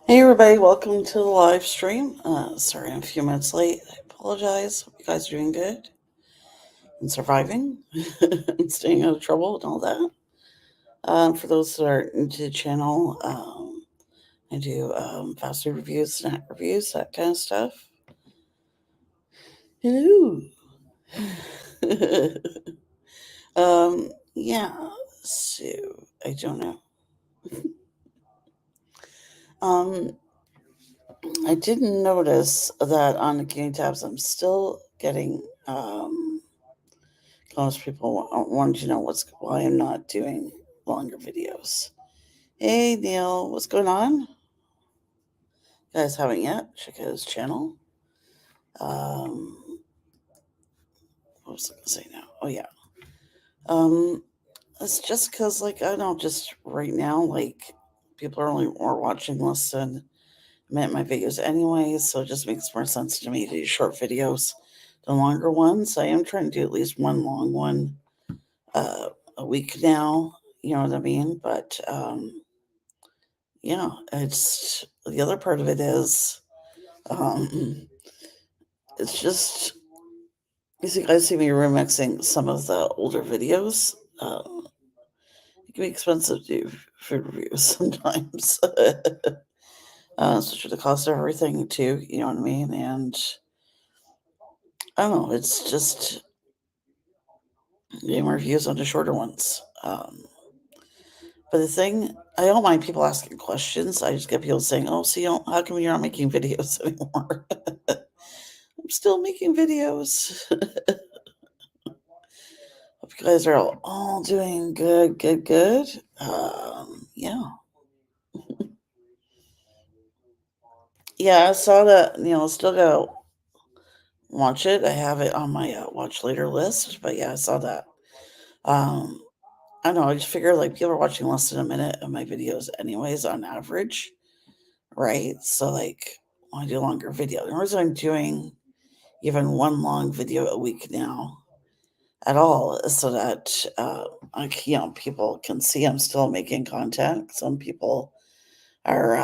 Hey everybody, welcome to the live stream. Sorry I'm a few minutes late. I apologize. Hope you guys are doing good and surviving and staying out of trouble and all that. For those that are new to the channel, I do fast food reviews, snack reviews, that kind of stuff. Hello. Yeah, so I don't know. um, I didn't notice that on the game tabs I'm still getting most people wanted to know why I'm not doing longer videos. Hey Neil, what's going on? You guys haven't yet? Check out his channel. What was I gonna say now? Oh yeah. It's just because like I don't know, just right now, like people are only more watching less than a minute my videos anyway, so it just makes more sense to me to do short videos than longer ones. I am trying to do at least one long one a week now, you know what I mean? But yeah, it's the other part of it is um it's just you guys see me remixing some of the older videos. It can be expensive to do food reviews sometimes. Especially the cost of everything too, you know what I mean? And I don't know, it's just getting reviews on the shorter ones. But the thing, I don't mind people asking questions. I just get people saying, "Oh, so how come you're not making videos anymore?" I'm still making videos. Hope you guys are all doing good, good, good. Yeah. Yeah, I saw that, still gotta watch it. I have it on my watch later list, but yeah, I saw that. Um, I don't know, I just figure like people are watching less than a minute of my videos anyways on average, right? So like when I do a longer video. The reason I'm doing even one long video a week now at all is so that people can see I'm still making content. Some people are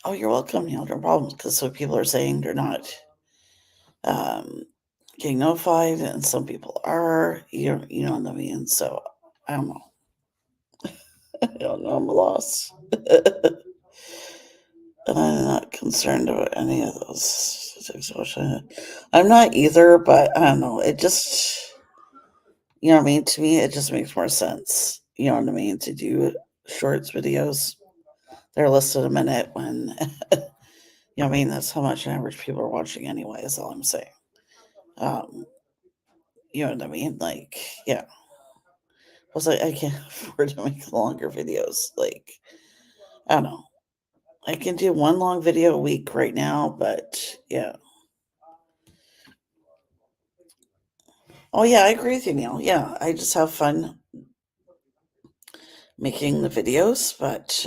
oh, you're welcome, no problems, because some people are saying they're not um getting notified and some people are, you know what I mean? So I don't know. I don't know, I'm a loss. And I'm not concerned about any of those things. I'm not either, but I don't know. It just, you know what I mean? To me, it just makes more sense. You know what I mean? To do shorts videos. They're listed a minute when, you know what I mean? That's how much average people are watching anyway, is all I'm saying. Um, you know what I mean? Like, yeah. Plus, I can't afford to make longer videos. Like, I don't know. I can do one long video a week right now, but yeah. Oh, yeah, I agree with you, Neil. Yeah, I just have fun making the videos, but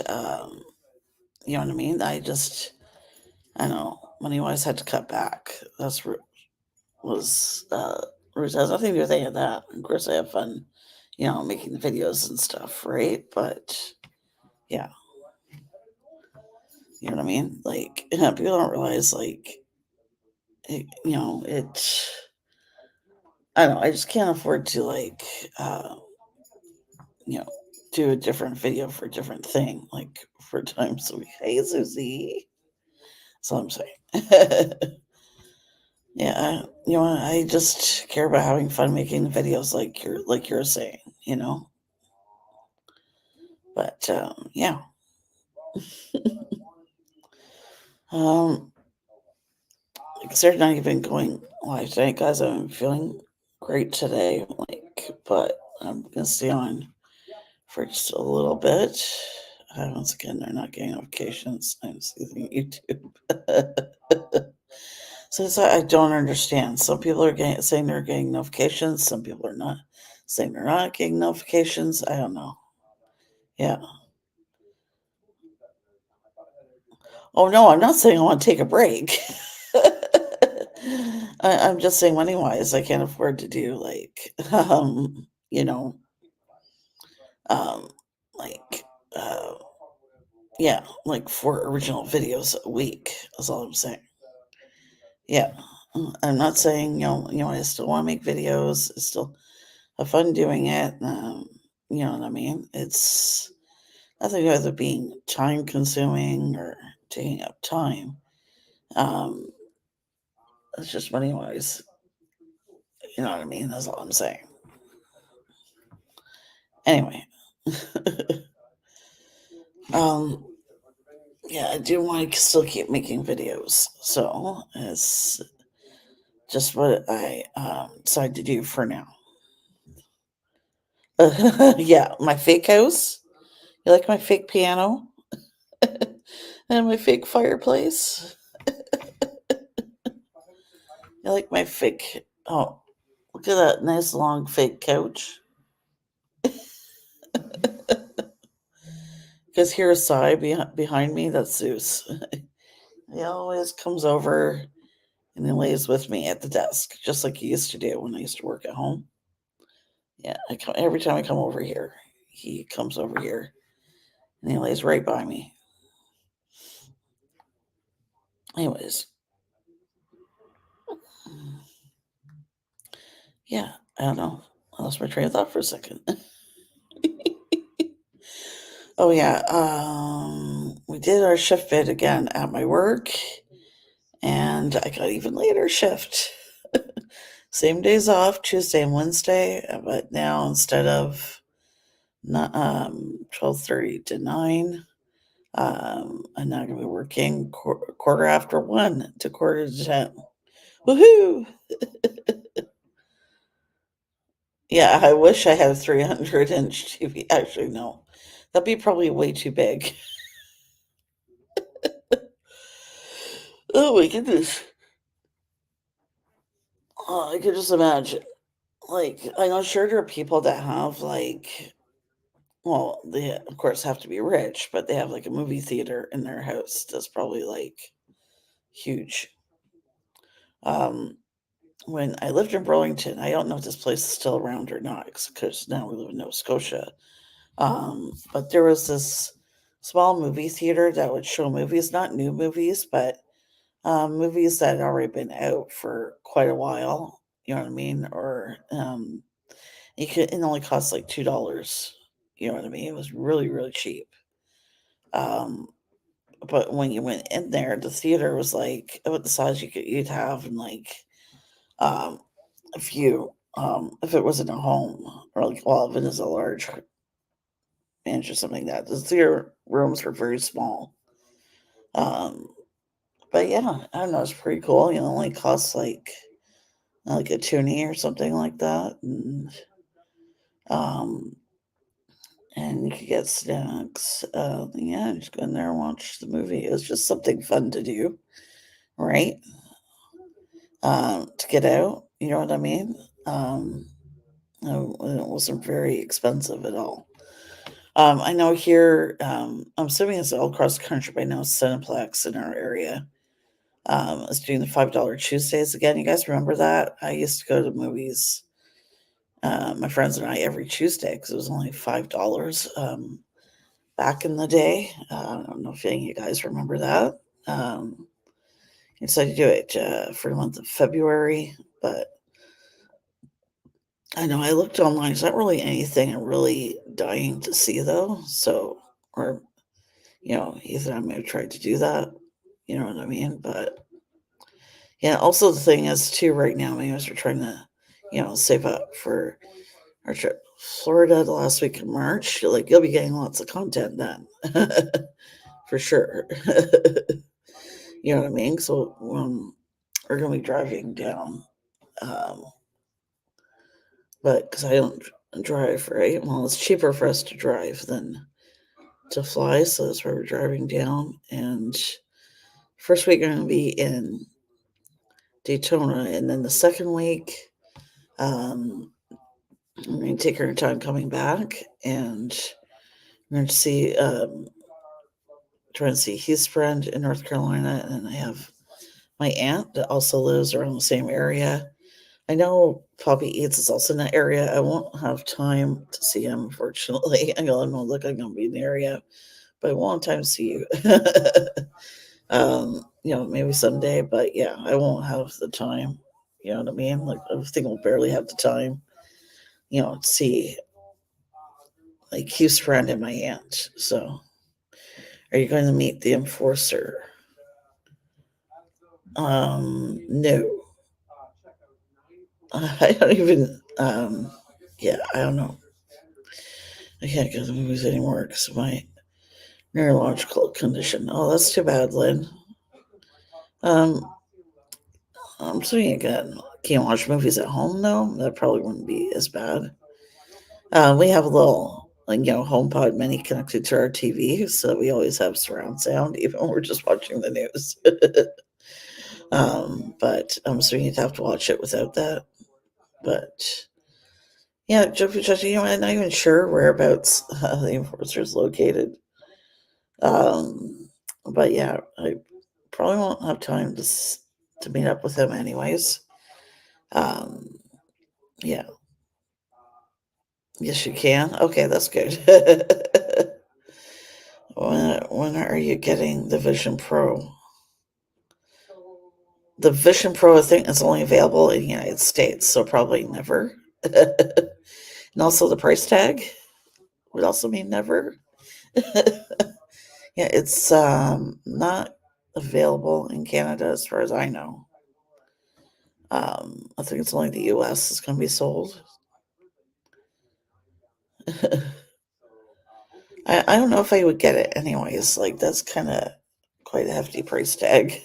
you know what I mean? I don't know, money wise had to cut back. Was Roots has nothing to do with any of that. Of course, I have fun, making the videos and stuff, right? But yeah, you know what I mean? Like, yeah, people don't realize, like, it's, I don't know, I just can't afford to, like, you know, do a different video for a different thing, like, for times a week. Hey, Susie. That's all I'm saying. Yeah, I just care about having fun making the videos, like you're saying, you know. But yeah, um, consider not even going live tonight, guys. I'm feeling great today, like, but I'm gonna stay on for just a little bit. Once again, they're not getting notifications. I'm using YouTube. So it's I don't understand. Some people are saying they're getting notifications. Some people are not saying they're not getting notifications. I don't know. Yeah. Oh no, I'm not saying I want to take a break. I'm just saying money wise, I can't afford to do like, you know, um, like, uh, Yeah, like 4 original videos a week. That's all I'm saying. Yeah. I'm not saying, I still want to make videos. It's still have fun doing it. You know what I mean? It's nothing to do with it being time consuming or taking up time. Um, it's just money wise. You know what I mean? That's all I'm saying. Anyway. um, yeah, I do want to still keep making videos. So it's just what I decided to do for now. Yeah, my fake house. You like my fake piano? And my fake fireplace? You like my fake. Oh, look at that nice long fake couch. Because here's Sai behind me. That's Zeus. He always comes over and he lays with me at the desk, just like he used to do when I used to work at home. Yeah, every time I come over here, he comes over here and he lays right by me. Anyways, yeah, I don't know. I lost my train of thought for a second. Oh yeah, we did our shift bid again at my work, and I got even later shift. Same days off, Tuesday and Wednesday, but now instead of 12:30 to 9, I'm now going to be working quarter after 1 to quarter to 10. Woohoo! Yeah, I wish I had a 300-inch TV. Actually, no. That'd be probably way too big. Oh my goodness. Oh, I could just imagine. Like, I know sure there are people that have, like, well, they, of course, have to be rich, but they have, like, a movie theater in their house that's probably, like, huge. Um, when I lived in Burlington, I don't know if this place is still around or not, because now we live in Nova Scotia. But there was this small movie theater that would show movies, not new movies, but movies that had already been out for quite a while. You know what I mean? Or it only cost like $2. You know what I mean? It was really, really cheap. Um, but when you went in there, the theater was like about the size you'd have in like um, if it wasn't a home or like well if it is a large mansion or something like that. The theater rooms were very small. Um, but yeah, I don't know. It's pretty cool. It only costs like a toonie or something like that, um, and you could get snacks. Yeah, just go in there and watch the movie. It was just something fun to do, right? To get out. You know what I mean? It wasn't very expensive at all. I know here, I'm assuming it's all across the country by now, Cineplex in our area is doing the $5 Tuesdays again. You guys remember that? I used to go to movies, my friends and I, every Tuesday because it was only $5 back in the day. I don't know if any of you guys remember that. Um, he decided to do it for the month of February, but I know I looked online. It's not really anything I'm really dying to see though. So, or Ethan, I may have tried to do that. You know what I mean? But yeah, also the thing is too right now, maybe as we're trying to, save up for our trip to Florida the last week of March. You'll be getting lots of content then. For sure. You know what I mean? So we're gonna be driving down. Um, but because I don't drive, right? Well, it's cheaper for us to drive than to fly, so that's why we're driving down. And first week, we're going to be in Daytona, and then the second week, we're going to take our time coming back, and we're going to see, trying to see his friend in North Carolina, and I have my aunt that also lives around the same area. I know Poppy Eats is also in that area. I won't have time to see him, unfortunately. I don't know, look, I'm going to be in the area. but a long time to see you. Maybe someday, but yeah, I won't have the time. You know what I mean? Like, I think we'll barely have the time, to see, like, he's friend in my aunt. So, are you going to meet the enforcer? No. I don't even, I don't know. I can't go to the movies anymore because of my neurological condition. Oh, that's too bad, Lynn. Um, I'm saying again, can't watch movies at home though. That probably wouldn't be as bad. We have a little, like, HomePod mini connected to our TV, so we always have surround sound, even when we're just watching the news. But I'm assuming you'd have to watch it without that. But yeah, Jumpy Judgy, I'm not even sure whereabouts the enforcer is located. Um, but yeah, I probably won't have time to meet up with him anyways. Um, yeah. Yes, you can. Okay, that's good. when are you getting the Vision Pro? The Vision Pro, I think, is only available in the United States, so probably never. And also, the price tag would also mean never. Yeah, it's not available in Canada as far as I know. I think it's only the US is going to be sold. I don't know if I would get it anyways. Like, that's kind of quite a hefty price tag.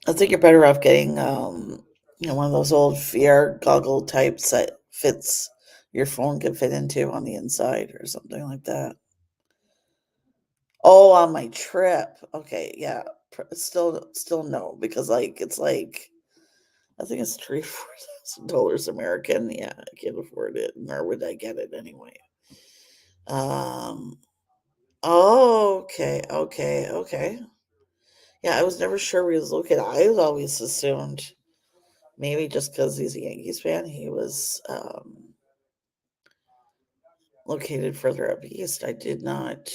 I think you're better off getting, one of those old VR goggle types that fits your phone can fit into on the inside or something like that. Oh, on my trip. Okay, yeah. Still no, because like it's like I think it's $3,000 American. Yeah, I can't afford it, nor would I get it anyway. Um. Okay. Okay. Okay. Yeah, I was never sure where he was located. I always assumed maybe just because he's a Yankees fan, he was located further up east. I did not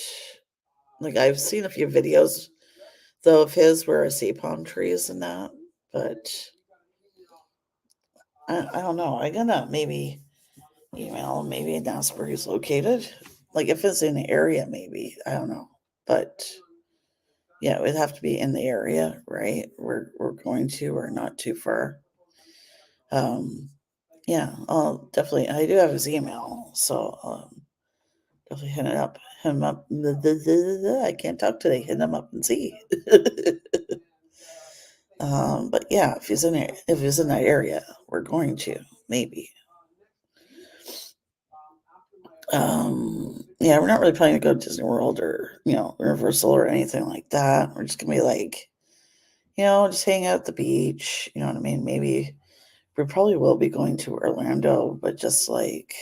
like. I've seen a few videos though of his where I see palm trees and that, but I don't know. I'm gonna maybe email him, maybe and ask where he's located. Like if it's in the area, maybe I don't know, but yeah, it would have to be in the area, right? We're going to, or not too far. Um, yeah, I'll definitely. I do have his email, so definitely him up. I can't talk today. Hit him up and see. But yeah, if he's in that area, we're going to maybe. Yeah, we're not really planning to go to Disney World or Universal or anything like that. We're just gonna be like, just hang out at the beach. You know what I mean? Maybe we probably will be going to Orlando, but just like,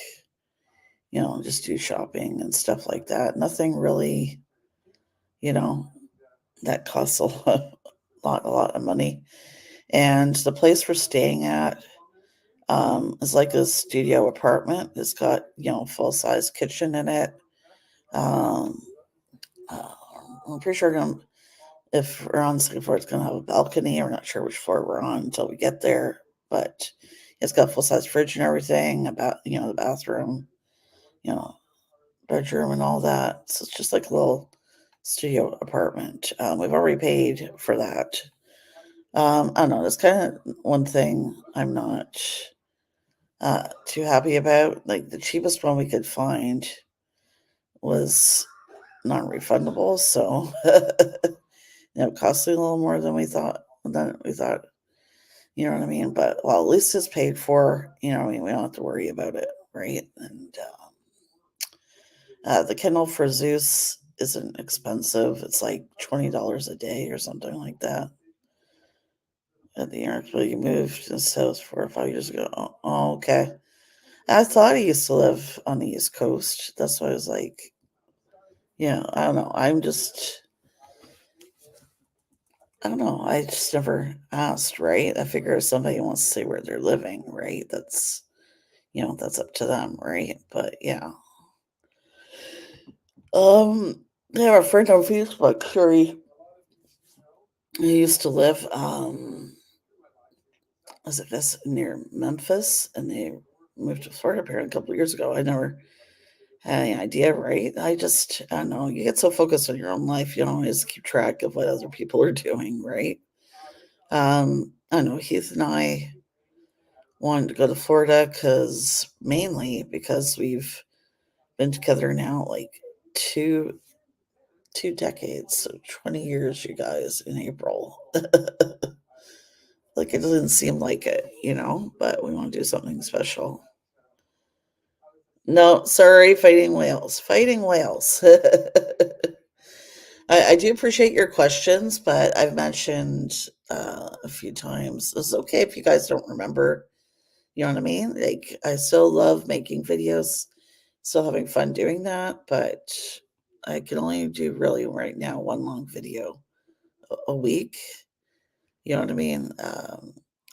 just do shopping and stuff like that. Nothing really, you know, that costs a lot of money. And the place we're staying at is like a studio apartment. It's got, full size kitchen in it. Um, uh, I'm pretty sure if we're on the second floor, it's going to have a balcony. We're not sure which floor we're on until we get there, but it's got full size fridge and everything. About the bathroom, you know, bedroom, and all that. So it's just like a little studio apartment. We've already paid for that. I don't know. That's kind of one thing I'm not too happy about. Like the cheapest one we could find was non-refundable, so costing a little more than we thought. You know what I mean? But well, at least it's paid for. I mean, we don't have to worry about it, right? And the kennel for Zeus isn't expensive. It's like $20 a day or something like that. At the airport, you moved to the South 4 or 5 years ago. Oh, okay. I thought he used to live on the East Coast. That's why I was like, I don't know. I don't know. I just never asked, right? I figure if somebody wants to say where they're living, right? That's up to them, right? But yeah. I have a friend on Facebook, Sherry. He used to live, was it this near Memphis, and they moved to Florida apparently a couple of years ago. I never had any idea, right? I don't know. You get so focused on your own life, you don't always keep track of what other people are doing, right? I know Heath and I wanted to go to Florida mainly because we've been together now like two decades, so 20 years, you guys, in April. Like, it doesn't seem like it, but we want to do something special. No, sorry, fighting whales. Fighting whales. I do appreciate your questions, but I've mentioned a few times. It's okay if you guys don't remember. You know what I mean? Like, I still love making videos, still having fun doing that, but I can only do really right now one long video a week. You know what I mean?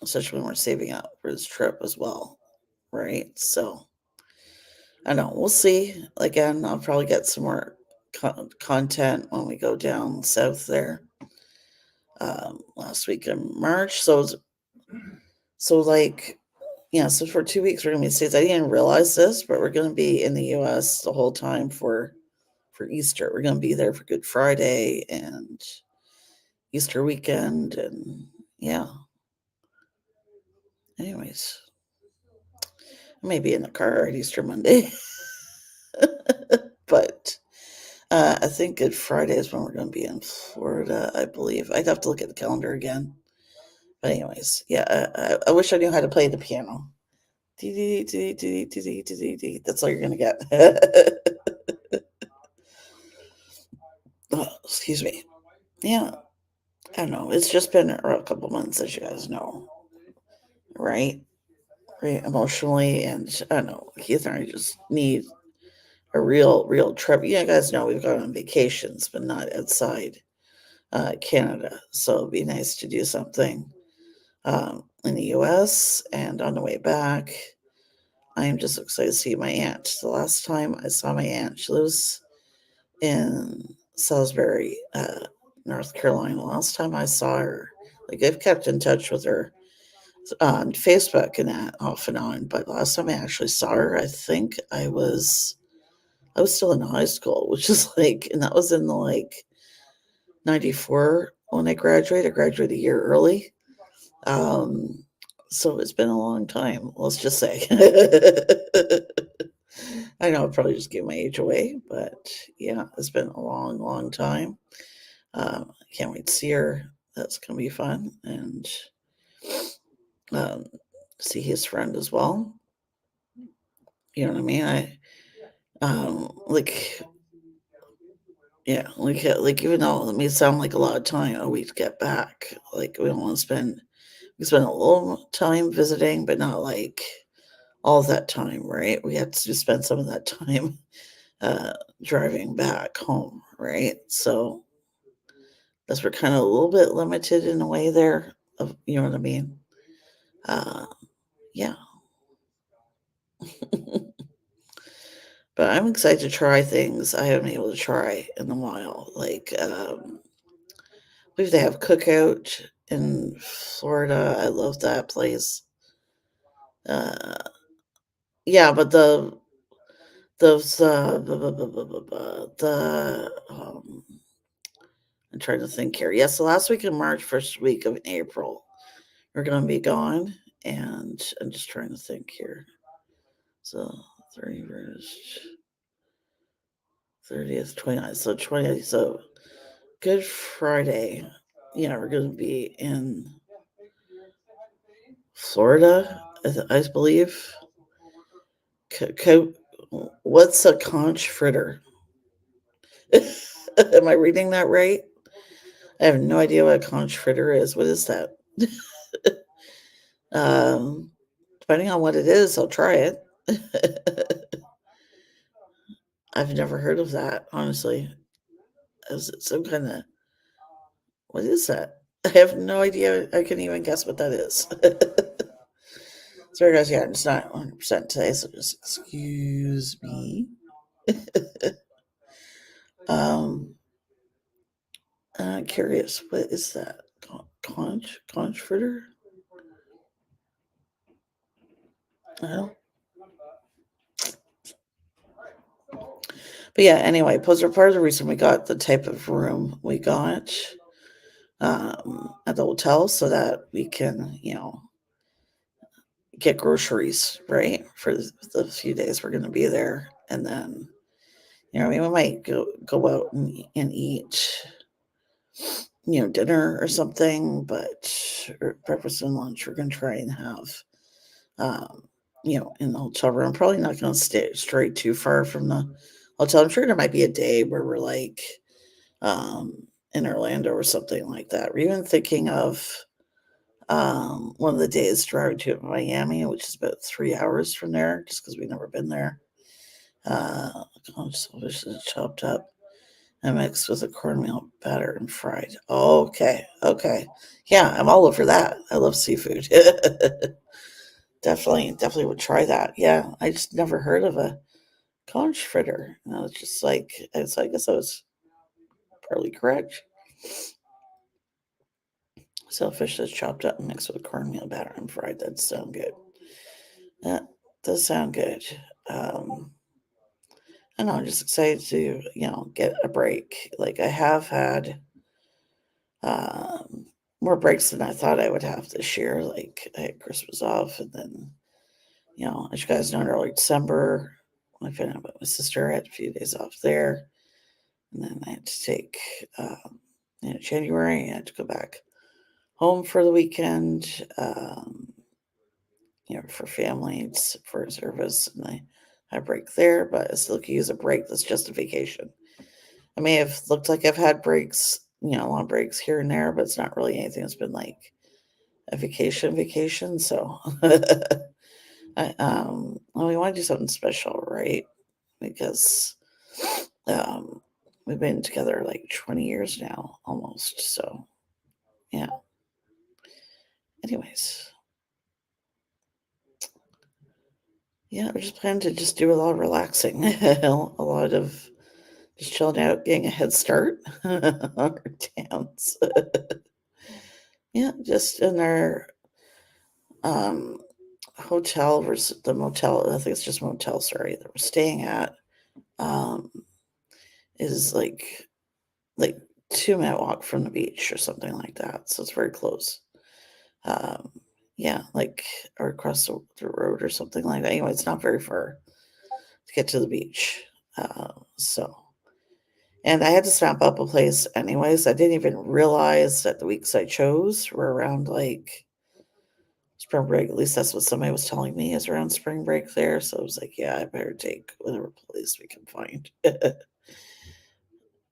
Especially when we're saving up for this trip as well, right? So I don't know. We'll see. Again, I'll probably get some more content when we go down south there last week in March. Like, yeah, so for 2 weeks we're gonna be in the States. I didn't realize this, but we're gonna be in the US the whole time for Easter. We're gonna be there for Good Friday and Easter weekend, and yeah. Anyways, maybe in the car at Easter Monday. But I think Good Friday is when we're going to be in Florida, I believe. I'd have to look at the calendar again. But anyways, yeah, I wish I knew how to play the piano. That's all you're going to get. Oh, excuse me. Yeah, I don't know. It's just been a couple months, as you guys know, right? Right, emotionally, and I don't know. Keith and I just need a real trip. You guys know we've gone on vacations, but not outside Canada. So it'd be nice to do something in the US. And on the way back, I am just excited to see my aunt. The last time I saw my aunt, she lives in Salisbury, North Carolina. The last time I saw her, like, I've kept in touch with her on Facebook and that off and on. But last time I actually saw her, I think I was still in high school, which is like, and that was in the like 94 when I graduated. I graduated a year early. Um, so it's been a long time, let's just say. I know I probably just gave my age away, but yeah, it's been a long time. I can't wait to see her. That's going to be fun. And um, see his friend as well. You know what I mean? Like, yeah, like even though it may sound like a lot of time a week to get back, like we don't want to we spend a little time visiting, but not like all of that time, right? We have to spend some of that time uh, driving back home, right? So that's we're kind of a little bit limited in a way there. Of you know what I mean? Uh, yeah, but I'm excited to try things I haven't been able to try in a while. Like, I believe they have cookout in Florida. I love that place. Uh, yeah, but the I'm trying to think here. Yes, the last week in March, first week of April, we're going to be gone, and I'm just trying to think here. So 31st, 30th, 29th, so 20th, so Good Friday. Yeah, we're going to be in Florida, I believe. What's a conch fritter? Am I reading that right? I have no idea what a conch fritter is. What is that? um, Depending on what it is, I'll try it. I've never heard of that, honestly. Is it some kind of what is that? I have no idea. I can even guess what that is. Sorry, guys. Yeah, it's not 100% today, so just excuse me. I'm curious, what is that? Conch fritter? Well, but yeah, anyway, those are part of the reason we got the type of room we got at the hotel so that we can, get groceries, right? For the few days we're going to be there. And then, I mean, we might go out and eat, dinner or something, or breakfast and lunch we're going to try and have, um, in the hotel room. Probably not going to stray too far from the hotel. I'm sure there might be a day where we're like in Orlando or something like that. We're even thinking of one of the days driving to Miami, which is about 3 hours from there, just because we've never been there. Salvage is chopped up and mixed with a cornmeal batter and fried. Okay, okay, yeah, I'm all over that. I love seafood. Definitely would try that. Yeah, I just never heard of a conch fritter. It's just like I guess I was partly correct. So fish that's chopped up and mixed with cornmeal batter and fried. That sound good. That does sound good. I know I'm just excited to, get a break. Like I have had um more breaks than I thought I would have this year. Like I had Christmas off and then, as you guys know, in early December, when I found out about my sister, I had a few days off there. And then I had to take January, I had to go back home for the weekend. For families, for service, and I break there, but I still can use a break that's just a vacation. I may have looked like I've had breaks, long breaks here and there, but it's not really anything that's been like a vacation. So well, we want to do something special, right? Because um, we've been together like 20 years now, almost. So yeah. Anyways, yeah, we're just planning to just do a lot of relaxing, a lot of just chilling out, getting a head start on our dance. Yeah, just in our um, hotel versus the motel. I think it's just motel. Sorry, that we're staying at um, is like 2 minute walk from the beach or something like that. So it's very close. Um, yeah, like or across the road or something like that. Anyway, it's not very far to get to the beach. So and I had to snap up a place anyways. I didn't even realize that the weeks I chose were around like spring break. At least that's what somebody was telling me is around spring break there. So I was like, yeah, I better take whatever place we can find.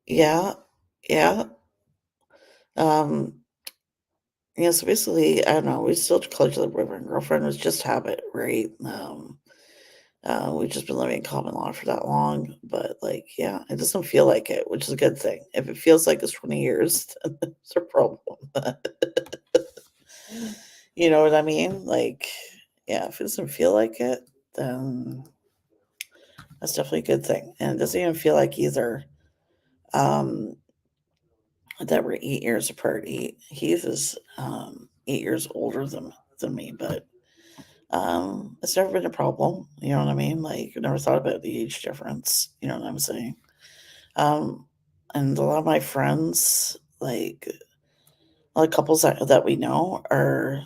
Yeah, yeah. Um, yeah, so basically, I don't know, we still call each other boyfriend and girlfriend. It was just habit, right? We've just been living in common law for that long, but like, yeah, it doesn't feel like it, which is a good thing. If it feels like it's 20 years, then it's a problem. You know what I mean? Like, yeah, if it doesn't feel like it, then that's definitely a good thing. And it doesn't even feel like either um, that we're 8 years apart. Heath is 8 years older than me, but it's never been a problem. You know what I mean? Like, I never thought about the age difference. You know what I'm saying? Um, and a lot of my friends, like a lot of couples that we know, are,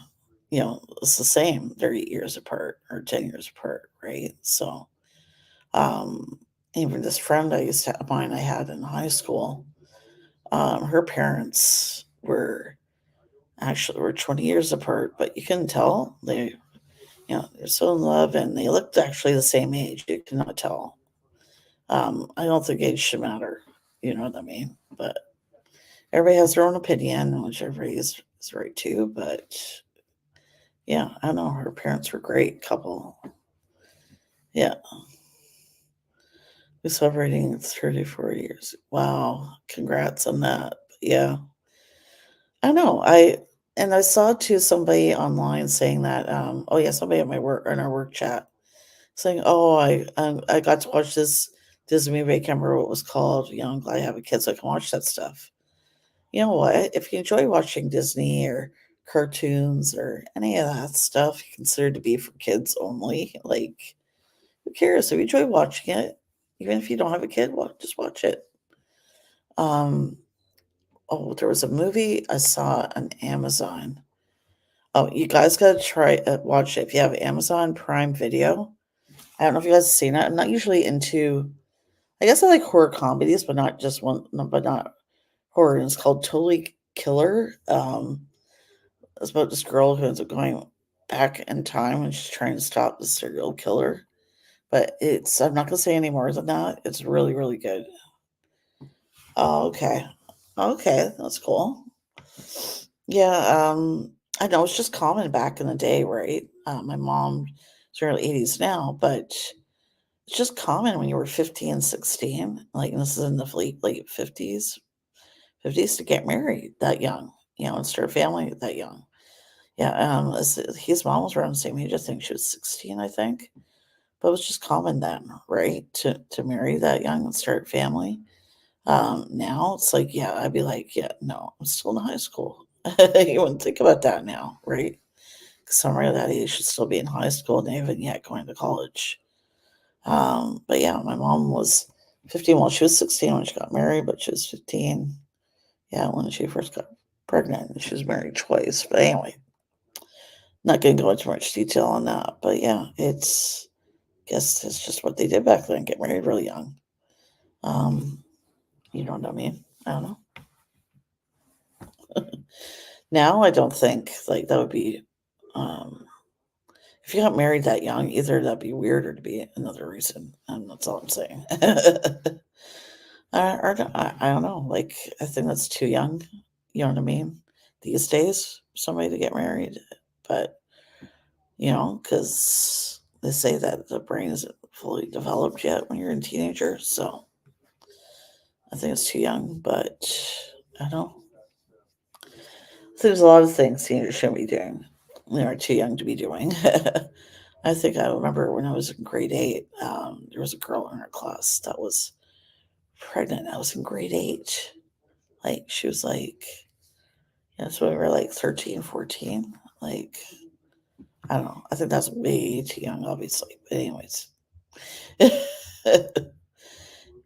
it's the same. They're 8 years apart or 10 years apart, right? So, um, even this friend mine I had in high school, her parents were 20 years apart, but you couldn't tell they're so in love and they looked actually the same age. You cannot tell. I don't think age should matter. You know what I mean? But everybody has their own opinion, which everybody is right too. But yeah, I know her parents were a great couple. Yeah, we're celebrating 34 years. Wow, congrats on that. Yeah, I know. I saw too somebody online saying that. Oh yeah, somebody at my work in our work chat saying, "Oh, I got to watch Disney movie. I can't remember what it was called. I'm glad I have a kid so I can watch that stuff. You know what? If you enjoy watching Disney or cartoons or any of that stuff considered to be for kids only, like, who cares? If you enjoy watching it, even if you don't have a kid, just watch it. Um, there was a movie I saw on Amazon. Oh, you guys gotta try watch it if you have Amazon Prime Video. I don't know if you guys have seen it. I'm not usually into. I guess I like horror comedies, but not just one. But not horror. And it's called Totally Killer. It's about this girl who ends up going back in time and she's trying to stop the serial killer. But I'm not gonna say any more than that. It's really, really good. Oh, okay. Okay, that's cool. Yeah, I know it's just common back in the day, right? My mom's early 80s now, but it's just common when you were 15, 16, like, and this is in the late 50s to get married that young, and start a family that young. Yeah, his mom was around the same age. I think she was 16, I think. But it was just common then, right? To marry that young and start a family. Now it's like, yeah, I'd be like, yeah, no, I'm still in high school. You wouldn't think about that now, right? Because somebody of that age should still be in high school and they haven't yet going to college. But yeah, my mom was 15. Well, she was 16 when she got married, but she was 15. Yeah, when she first got pregnant. She was married twice. But anyway, not going to go into much detail on that. But yeah, guess it's just what they did back then, get married really young. Um, you know what I mean? I don't know. Now I don't think like that would be um if you got married that young, either that'd be weird or to be another reason. And that's all I'm saying. I don't know. Like I think that's too young. You know what I mean? These days, for somebody to get married, but because they say that the brain isn't fully developed yet when you're a teenager. So I think it's too young. But I don't know. There's a lot of things teenagers shouldn't be doing. They're too young to be doing. I think I remember when I was in grade 8, there was a girl in our class that was pregnant. I was in grade 8. Like, she was like, so we were like 13, 14. Like, I don't know. I think that's way too young, obviously. But, anyways.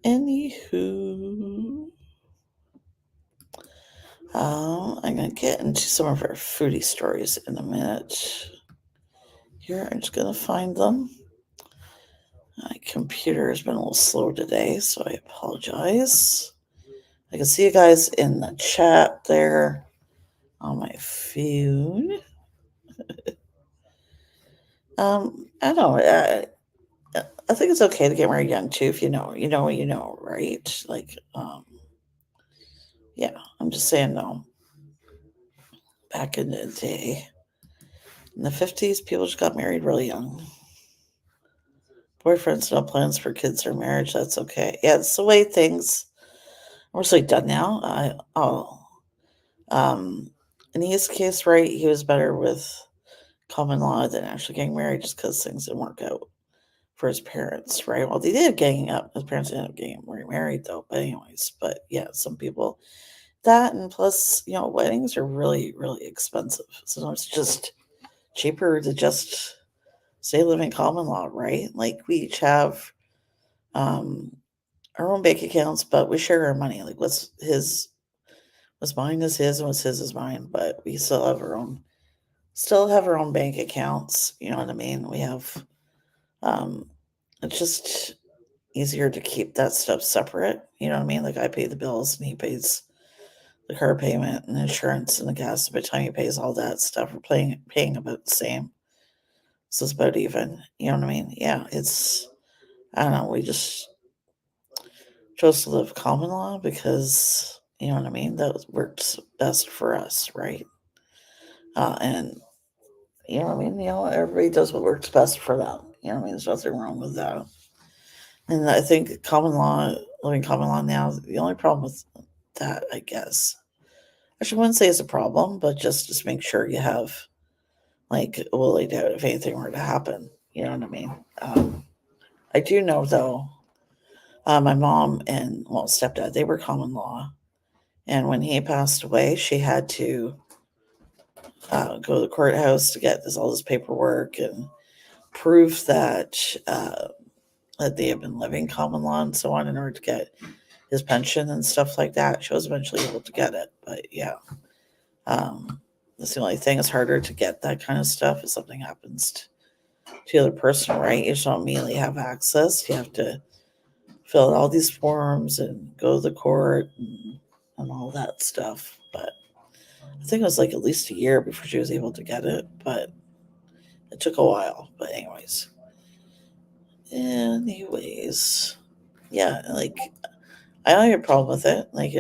Anywho. I'm going to get into some of our foodie stories in a minute. Here, I'm just going to find them. My computer has been a little slow today, so I apologize. I can see you guys in the chat there on my phone. I don't know. I think it's okay to get married young too. If you know, right? Like, yeah. I'm just saying, no. Back in the day, in the 50s, people just got married really young. Boyfriends, no plans for kids or marriage. That's okay. Yeah, it's the way things. We're so done now. In his case, right, he was better with common law than actually getting married just because things didn't work out for his parents, right? Well, they did gang up. His parents ended up getting remarried, though. But anyways, but yeah, some people that and plus, weddings are really, really expensive. So it's just cheaper to just stay living common law, right? Like we each have um our own bank accounts, but we share our money. Like what's mine is his and what's his is mine, but we still have our own bank accounts. You know what I mean? We have um it's just easier to keep that stuff separate. You know what I mean? Like I pay the bills and he pays the car payment and insurance and the gas. By the time he pays all that stuff, we're paying about the same. So it's about even. You know what I mean? Yeah, I don't know. We just chose to live common law because you know what I mean. That works best for us, right? And you know what I mean. Everybody does what works best for them. You know what I mean. There's nothing wrong with that. And I think living common law now, the only problem with that, I guess, I wouldn't say it's a problem, but just make sure you have like a willy out if anything were to happen. You know what I mean? I do know though, My mom and, well, stepdad, they were common law. And when he passed away, she had to go to the courthouse to get all this paperwork and proof that they had been living common law and so on in order to get his pension and stuff like that. She was eventually able to get it, but yeah. That's the only thing. It's harder to get that kind of stuff if something happens to the other person, right? You just don't immediately have access. You have to fill out all these forms and go to the court and all that stuff. But I think it was like at least a year before she was able to get it, but it took a while. But anyways, yeah, like I don't have a problem with it. Like,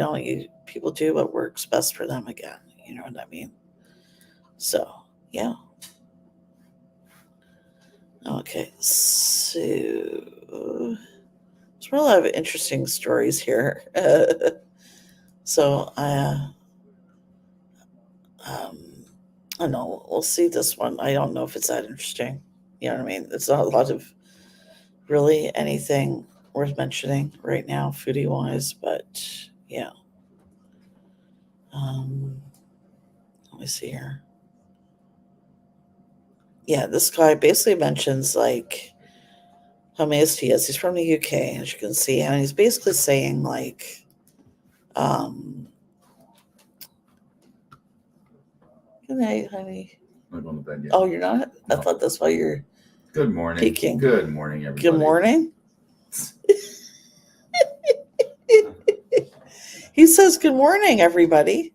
people do what works best for them again. You know what I mean? So, yeah. Okay, so there's a lot of interesting stories here. So um, I don't know. We'll see this one. I don't know if it's that interesting. You know what I mean? It's not a lot of really anything worth mentioning right now, foodie wise. But yeah. Um, Let me see here. Yeah, this guy basically mentions like how amazed he is. He's from the UK, as you can see, and he's basically saying like, um, "Good night, honey." I'm not going to bed yet. Oh, you're not? No. I thought that's why you're Good morning. peeking. Good morning, everybody. Good morning. He says, "Good morning, everybody."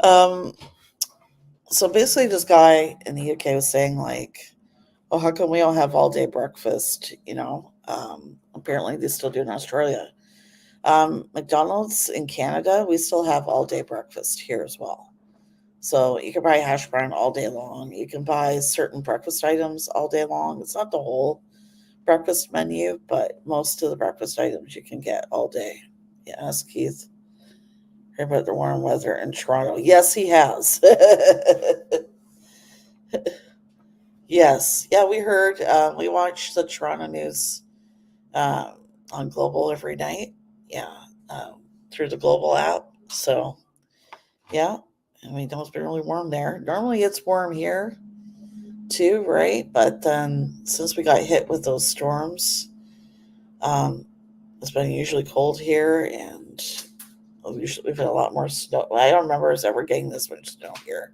um. So basically, this guy in the UK was saying like, "Oh, how come we don't have all day breakfast?" Apparently they still do in Australia. McDonald's in Canada, we still have all day breakfast here as well. So you can buy hash brown all day long. You can buy certain breakfast items all day long. It's not the whole breakfast menu, but most of the breakfast items you can get all day. Yeah, ask Keith. Heard about the warm weather in Toronto. Yes, he has. Yes. Yeah, we heard. We watch the Toronto news um, on Global every night. Yeah, through the Global app. So, yeah. I mean, it's been really warm there. Normally it's warm here too, right? But then since we got hit with those storms, um, it's been usually cold here, and we've had a lot more snow. I don't remember us ever getting this much snow here,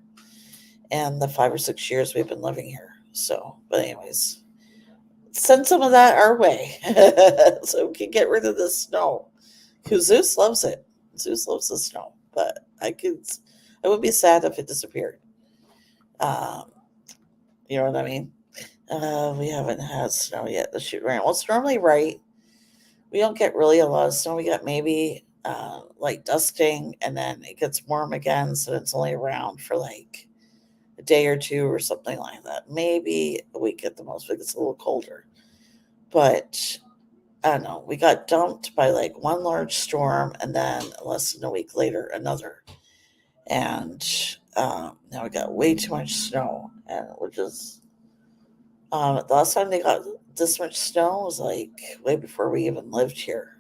and the 5 or 6 years we've been living here. So, but anyways, send some of that our way so we can get rid of the snow. Because Zeus loves it. Zeus loves the snow, but I would be sad if it disappeared. Um, you know what I mean? We haven't had snow yet this year. Well, it's normally right. We don't get really a lot of snow. We get maybe like dusting, and then it gets warm again. So it's only around for like a day or two or something like that. Maybe a week at the most, but it's a little colder. But I don't know. We got dumped by like one large storm, and then less than a week later, another. And now we got way too much snow, and we're just the last time they got this much snow was like way before we even lived here.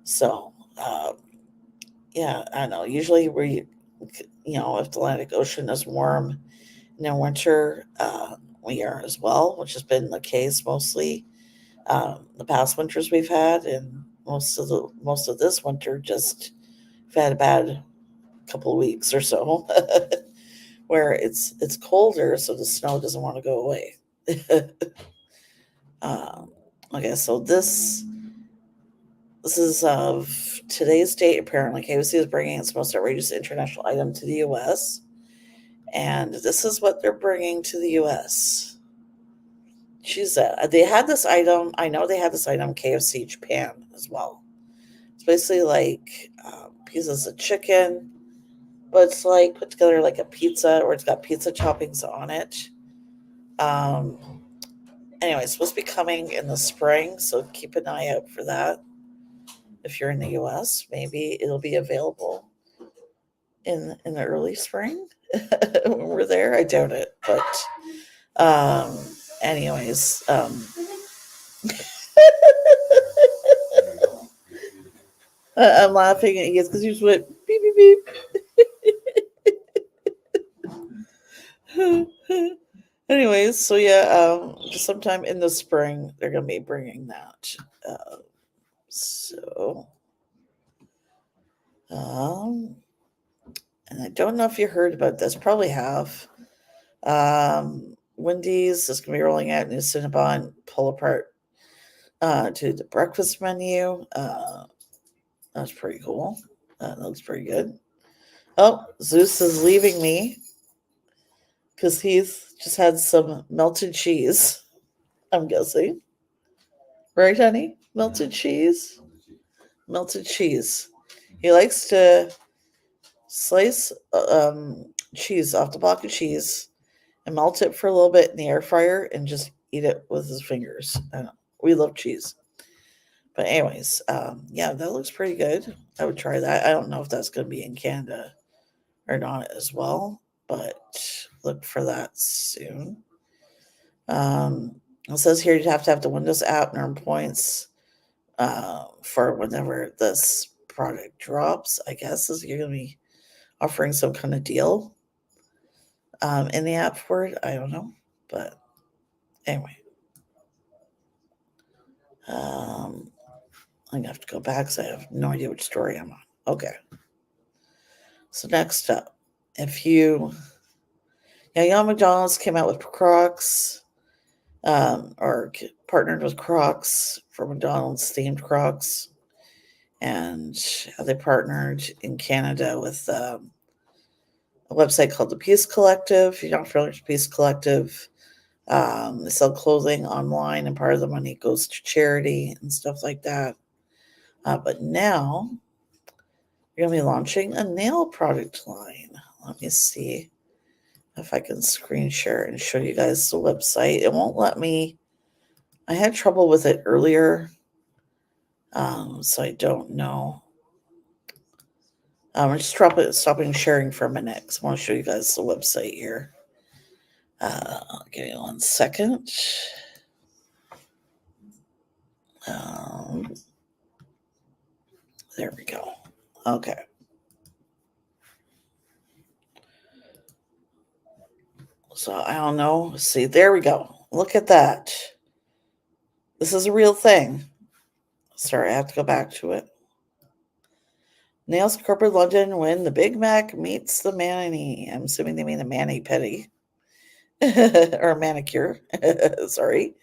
So yeah, I don't know. Usually if the Atlantic Ocean is warm in the winter, we are as well, which has been the case mostly the past winters we've had, and most of this winter just we've had a bad couple of weeks or so where it's colder, so the snow doesn't want to go away. um, okay, so this is of today's date. Apparently, KFC is bringing its most outrageous international item to the U.S., and this is what they're bringing to the U.S. They had this item. I know they had this item KFC Japan as well. It's basically like pieces of chicken, but it's like put together like a pizza, or it's got pizza toppings on it. Um, anyway, it's supposed to be coming in the spring, so keep an eye out for that. If you're in the U.S., maybe it'll be available in the early spring when we're there. I doubt it, but um, anyways, I'm laughing at you guys because you just went beep beep beep. Anyways, so yeah, just sometime in the spring they're gonna be bringing that. So, and I don't know if you heard about this. Probably have. Wendy's is gonna be rolling out new Cinnabon pull apart to the breakfast menu. That's pretty cool. That looks pretty good. Oh, Zeus is leaving me because he's just had some melted cheese. I'm guessing. Right, honey? Melted cheese? Melted cheese. He likes to slice cheese off the block of cheese and melt it for a little bit in the air fryer and just eat it with his fingers. I don't know. We love cheese. But anyways, yeah, that looks pretty good. I would try that. I don't know if that's going to be in Canada or not as well, but look for that soon. It says here you have to have the Windows app and earn points for whenever this product drops. I guess is you're going to be offering some kind of deal in the app for it. I don't know, but anyway, I'm gonna have to go back because I have no idea which story I'm on. Okay, so next up, if you, yeah, McDonald's came out with Crocs, or partnered with Crocs for McDonald's themed Crocs, and they partnered in Canada with a website called the Peace Collective. If you're not familiar with Peace Collective, they sell clothing online, and part of the money goes to charity and stuff like that. But now you're going to be launching a nail product line. Let me see if I can screen share and show you guys the website. It won't let me. I had trouble with it earlier, so I don't know. I'm just stopping sharing for a minute because I want to show you guys the website here. Give me 1 second. There we go. Okay. So I don't know. See, there we go. Look at that. This is a real thing. Sorry, I have to go back to it. Nails Corporate London when the Big Mac meets the Mani. I'm assuming they mean a mani pedi or a manicure. Sorry.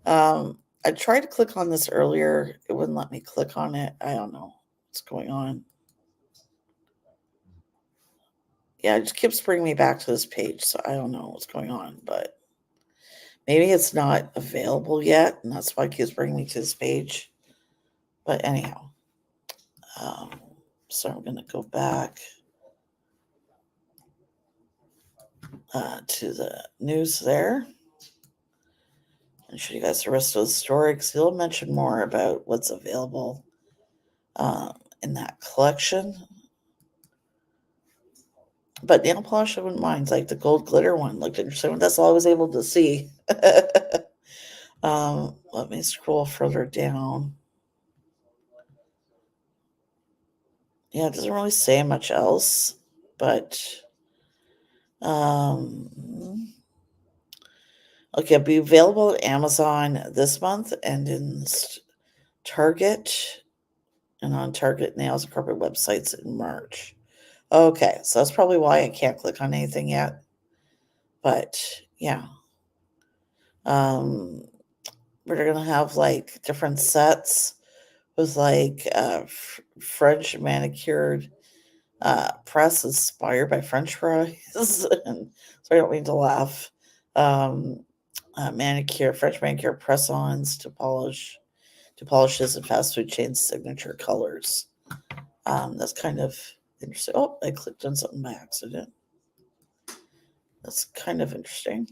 I tried to click on this earlier. It wouldn't let me click on it. I don't know what's going on. Yeah, it just keeps bringing me back to this page, so I don't know what's going on, but maybe it's not available yet, and that's why it keeps bringing me to this page. But anyhow, so I'm going to go back to the news there and show you guys the rest of the story because he'll mention more about what's available in that collection. But nail polish, I wouldn't mind. Like the gold glitter one looked interesting. That's all I was able to see. Let me scroll further down. Yeah, it doesn't really say much else, but okay, it'll be available at Amazon this month and in Target and on Target Nails and Corporate websites in March. Okay, so that's probably why I can't click on anything yet. But yeah. We're gonna have like different sets with like French manicured press inspired by French fries. And so I don't mean to laugh. French manicure press-ons to polishes and fast food chains signature colors. That's kind of interesting. Oh, I clicked on something by accident. That's kind of interesting.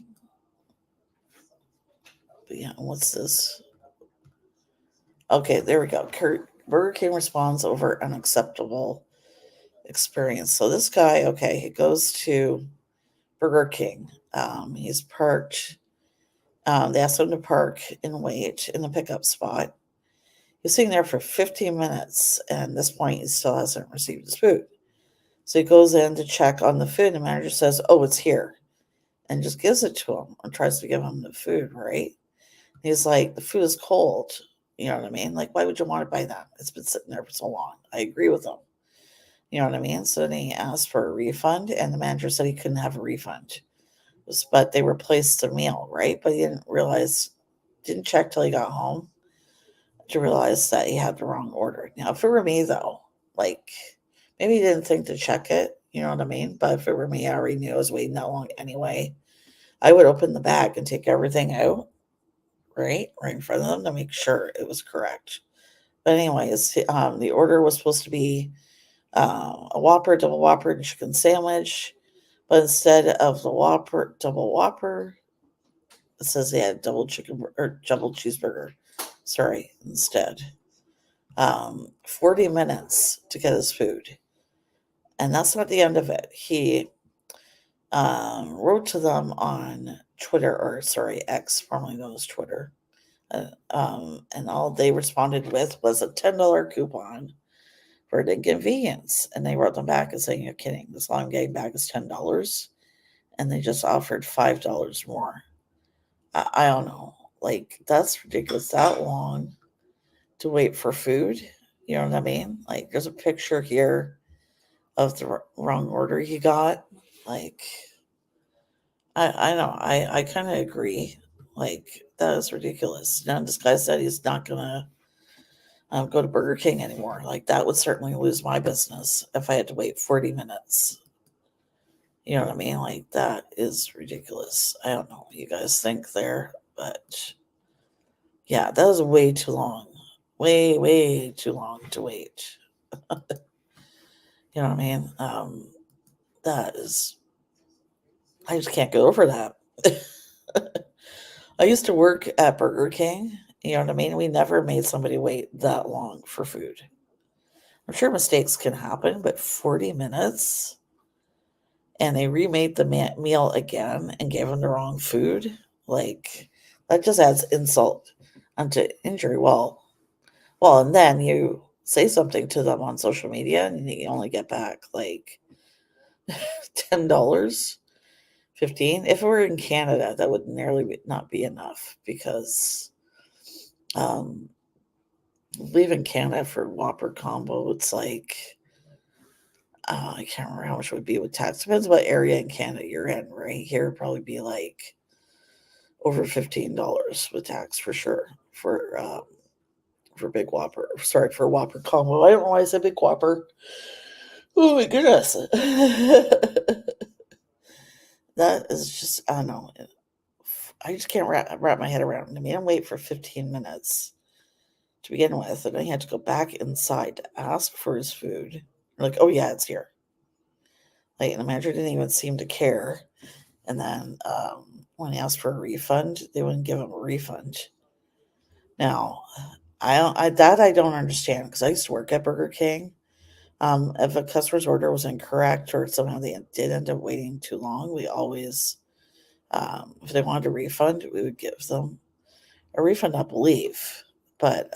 But yeah, what's this? Okay, there we go. Burger King responds over unacceptable experience. So this guy, okay, he goes to Burger King. He's parked They asked him to park and wait in the pickup spot. He was sitting there for 15 minutes, and at this point, he still hasn't received his food. So he goes in to check on the food, and the manager says, "Oh, it's here," and just gives it to him and tries to give him the food, right? He's like, "The food is cold." You know what I mean? Like, why would you want to buy that? It's been sitting there for so long. I agree with him. You know what I mean? So then he asked for a refund, and the manager said he couldn't have a refund. But they replaced the meal, right? But he didn't check till he got home to realize that he had the wrong order. Now, if it were me, though, like, maybe he didn't think to check it, you know what I mean? But if it were me, I already knew I was waiting that long anyway. I would open the bag and take everything out, right in front of them to make sure it was correct. But anyways, the order was supposed to be a Whopper, double Whopper, and chicken sandwich. But instead of the Whopper, double Whopper, it says they had double chicken or double cheeseburger. Sorry, instead. 40 minutes to get his food. And that's not the end of it. He wrote to them on Twitter, or sorry, X, formerly known as Twitter. And all they responded with was a $10 coupon for an inconvenience. And they wrote them back and saying, "You're kidding. This all I'm getting back is $10." And they just offered $5 more. I don't know. Like, that's ridiculous. That long to wait for food. You know what I mean? Like, there's a picture here of the wrong order he got. Like, I know. I kind of agree. Like, that is ridiculous. Now, this guy said he's not going to go to Burger King anymore. Like, that would certainly lose my business if I had to wait 40 minutes. You know what I mean? Like, that is ridiculous. I don't know what you guys think there, but yeah, that was way too long. Way too long to wait. You know what I mean? That is, I just can't get over that. I used to work at Burger King. You know what I mean? We never made somebody wait that long for food. I'm sure mistakes can happen, but 40 minutes and they remade the meal again and gave them the wrong food. Like, that just adds insult unto injury. Well, and then you say something to them on social media and you only get back like $10, 15. If it were in Canada, that would nearly not be enough because I believe in Canada for Whopper combo, it's like I can't remember how much it would be with tax. Depends what area in Canada you're in. Right here, it'd probably be like over $15 with tax for sure for Big Whopper. Sorry, for Whopper combo. I don't know why I said Big Whopper. Oh my goodness. That is just, I don't know. I just can't wrap my head around it. I mean, I'm waiting for 15 minutes to begin with, and I had to go back inside to ask for his food. Like, oh yeah, it's here. Like, and the manager didn't even seem to care. And then when he asked for a refund, they wouldn't give him a refund. Now, I don't understand because I used to work at Burger King. If a customer's order was incorrect or somehow they did end up waiting too long, we always, if they wanted a refund, we would give them a refund, I believe. But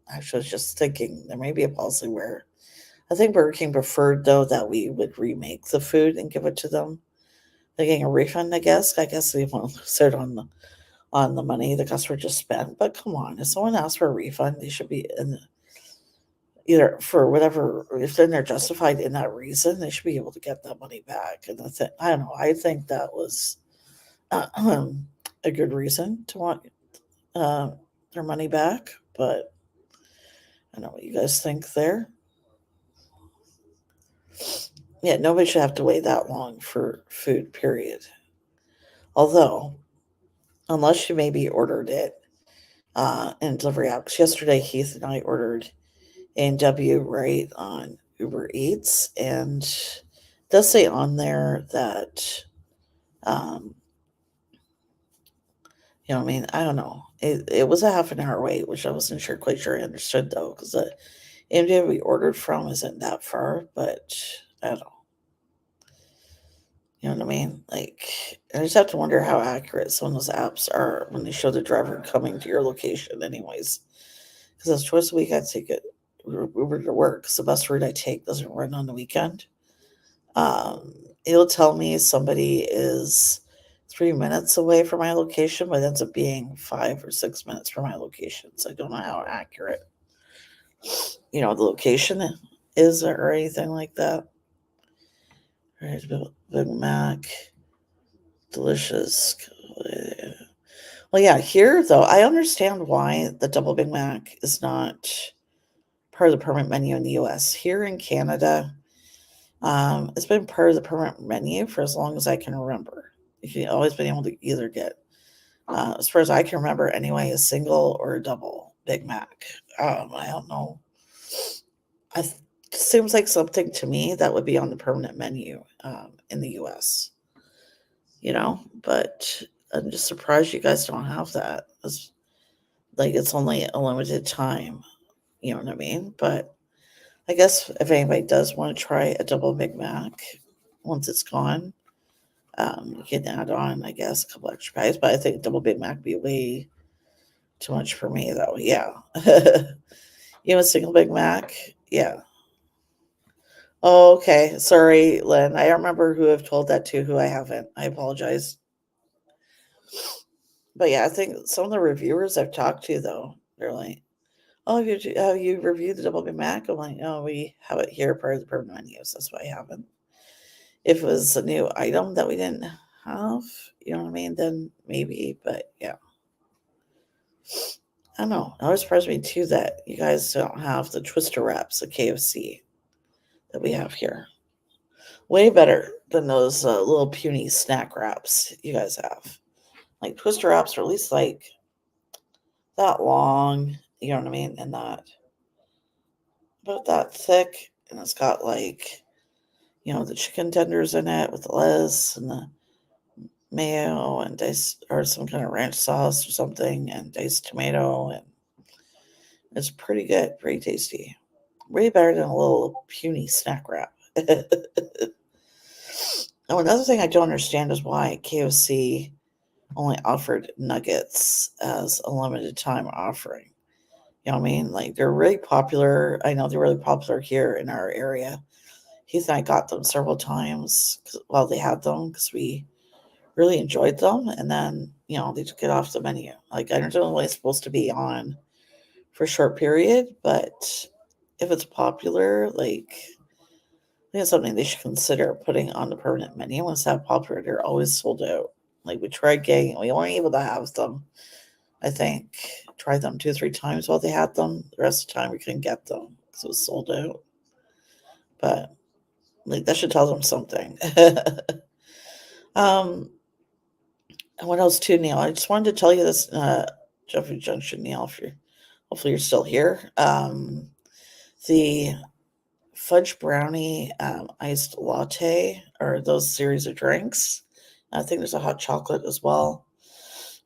actually, I was just thinking there may be a policy where I think Burger King preferred, though, that we would remake the food and give it to them. They're getting a refund, I guess. I guess they want to lose out on the money the customer just spent. But come on, if someone asks for a refund, they should be either for whatever, if then they're justified in that reason, they should be able to get that money back. And I don't know. I think that was a good reason to want their money back. But I don't know what you guys think there. Yeah, nobody should have to wait that long for food, period. Although, unless you maybe ordered it in delivery apps. Yesterday, Heath and I ordered A&W right on Uber Eats, and it does say on there that, um, you know what I mean? I don't know. It was a half an hour wait, which I wasn't quite sure I understood, though, because the A&W we ordered from isn't that far, but I don't know. You know what I mean? Like, I just have to wonder how accurate some of those apps are when they show the driver coming to your location, anyways. Because as twice a week, I take it Uber to work. Because the bus route I take doesn't run on the weekend. It'll tell me somebody is 3 minutes away from my location, but it ends up being 5 or 6 minutes from my location. So I don't know how accurate, the location is or anything like that. Right, Big Mac, delicious. Well, yeah, here though, I understand why the double Big Mac is not part of the permanent menu in the US. Here in Canada, it's been part of the permanent menu for as long as I can remember. You've always been able to either get, as far as I can remember anyway, a single or a double Big Mac. I don't know. It seems like something to me that would be on the permanent menu in the US, but I'm just surprised you guys don't have that. It's only a limited time, you know what I mean? But I guess if anybody does want to try a double Big Mac once it's gone, you can add on, I guess, a couple extra pies. But I think double Big Mac would be way too much for me, though. Yeah. A single Big Mac? Yeah. Oh, okay. Sorry, Lynn. I remember who I've told that to, who I haven't. I apologize. But yeah, I think some of the reviewers I've talked to, though, they're like, "Oh, have you reviewed the double Big Mac?" I'm like, "Oh, we have it here part of the permanent menus. That's why I haven't." If it was a new item that we didn't have, you know what I mean, then maybe. But yeah, I don't know. It always surprised me too that you guys don't have the Twister wraps at KFC that we have here. Way better than those little puny snack wraps you guys have. Like Twister wraps are at least like that long, you know what I mean, and not about that thick, and it's got like the chicken tenders in it with the lettuce and the mayo and diced or some kind of ranch sauce or something and diced tomato, and it's pretty good, pretty tasty. Way better than a little puny snack wrap. Oh, another thing I don't understand is why KFC only offered nuggets as a limited time offering. You know what I mean? Like they're really popular. I know they're really popular here in our area. Heath and I got them several times while they had them because we really enjoyed them. And then, they took it off the menu. Like, I don't know what it's supposed to be on for a short period, but if it's popular, like, I think it's something they should consider putting on the permanent menu. Once that popular, they're always sold out. Like, we tried getting, we weren't able to have them. I think tried them 2 or 3 times while they had them. The rest of the time, we couldn't get them because it was sold out. But, like, that should tell them something. And what else too, Neil? I just wanted to tell you this, Jeffrey Junction, Neil, hopefully you're still here. The fudge brownie iced latte, or those series of drinks. I think there's a hot chocolate as well.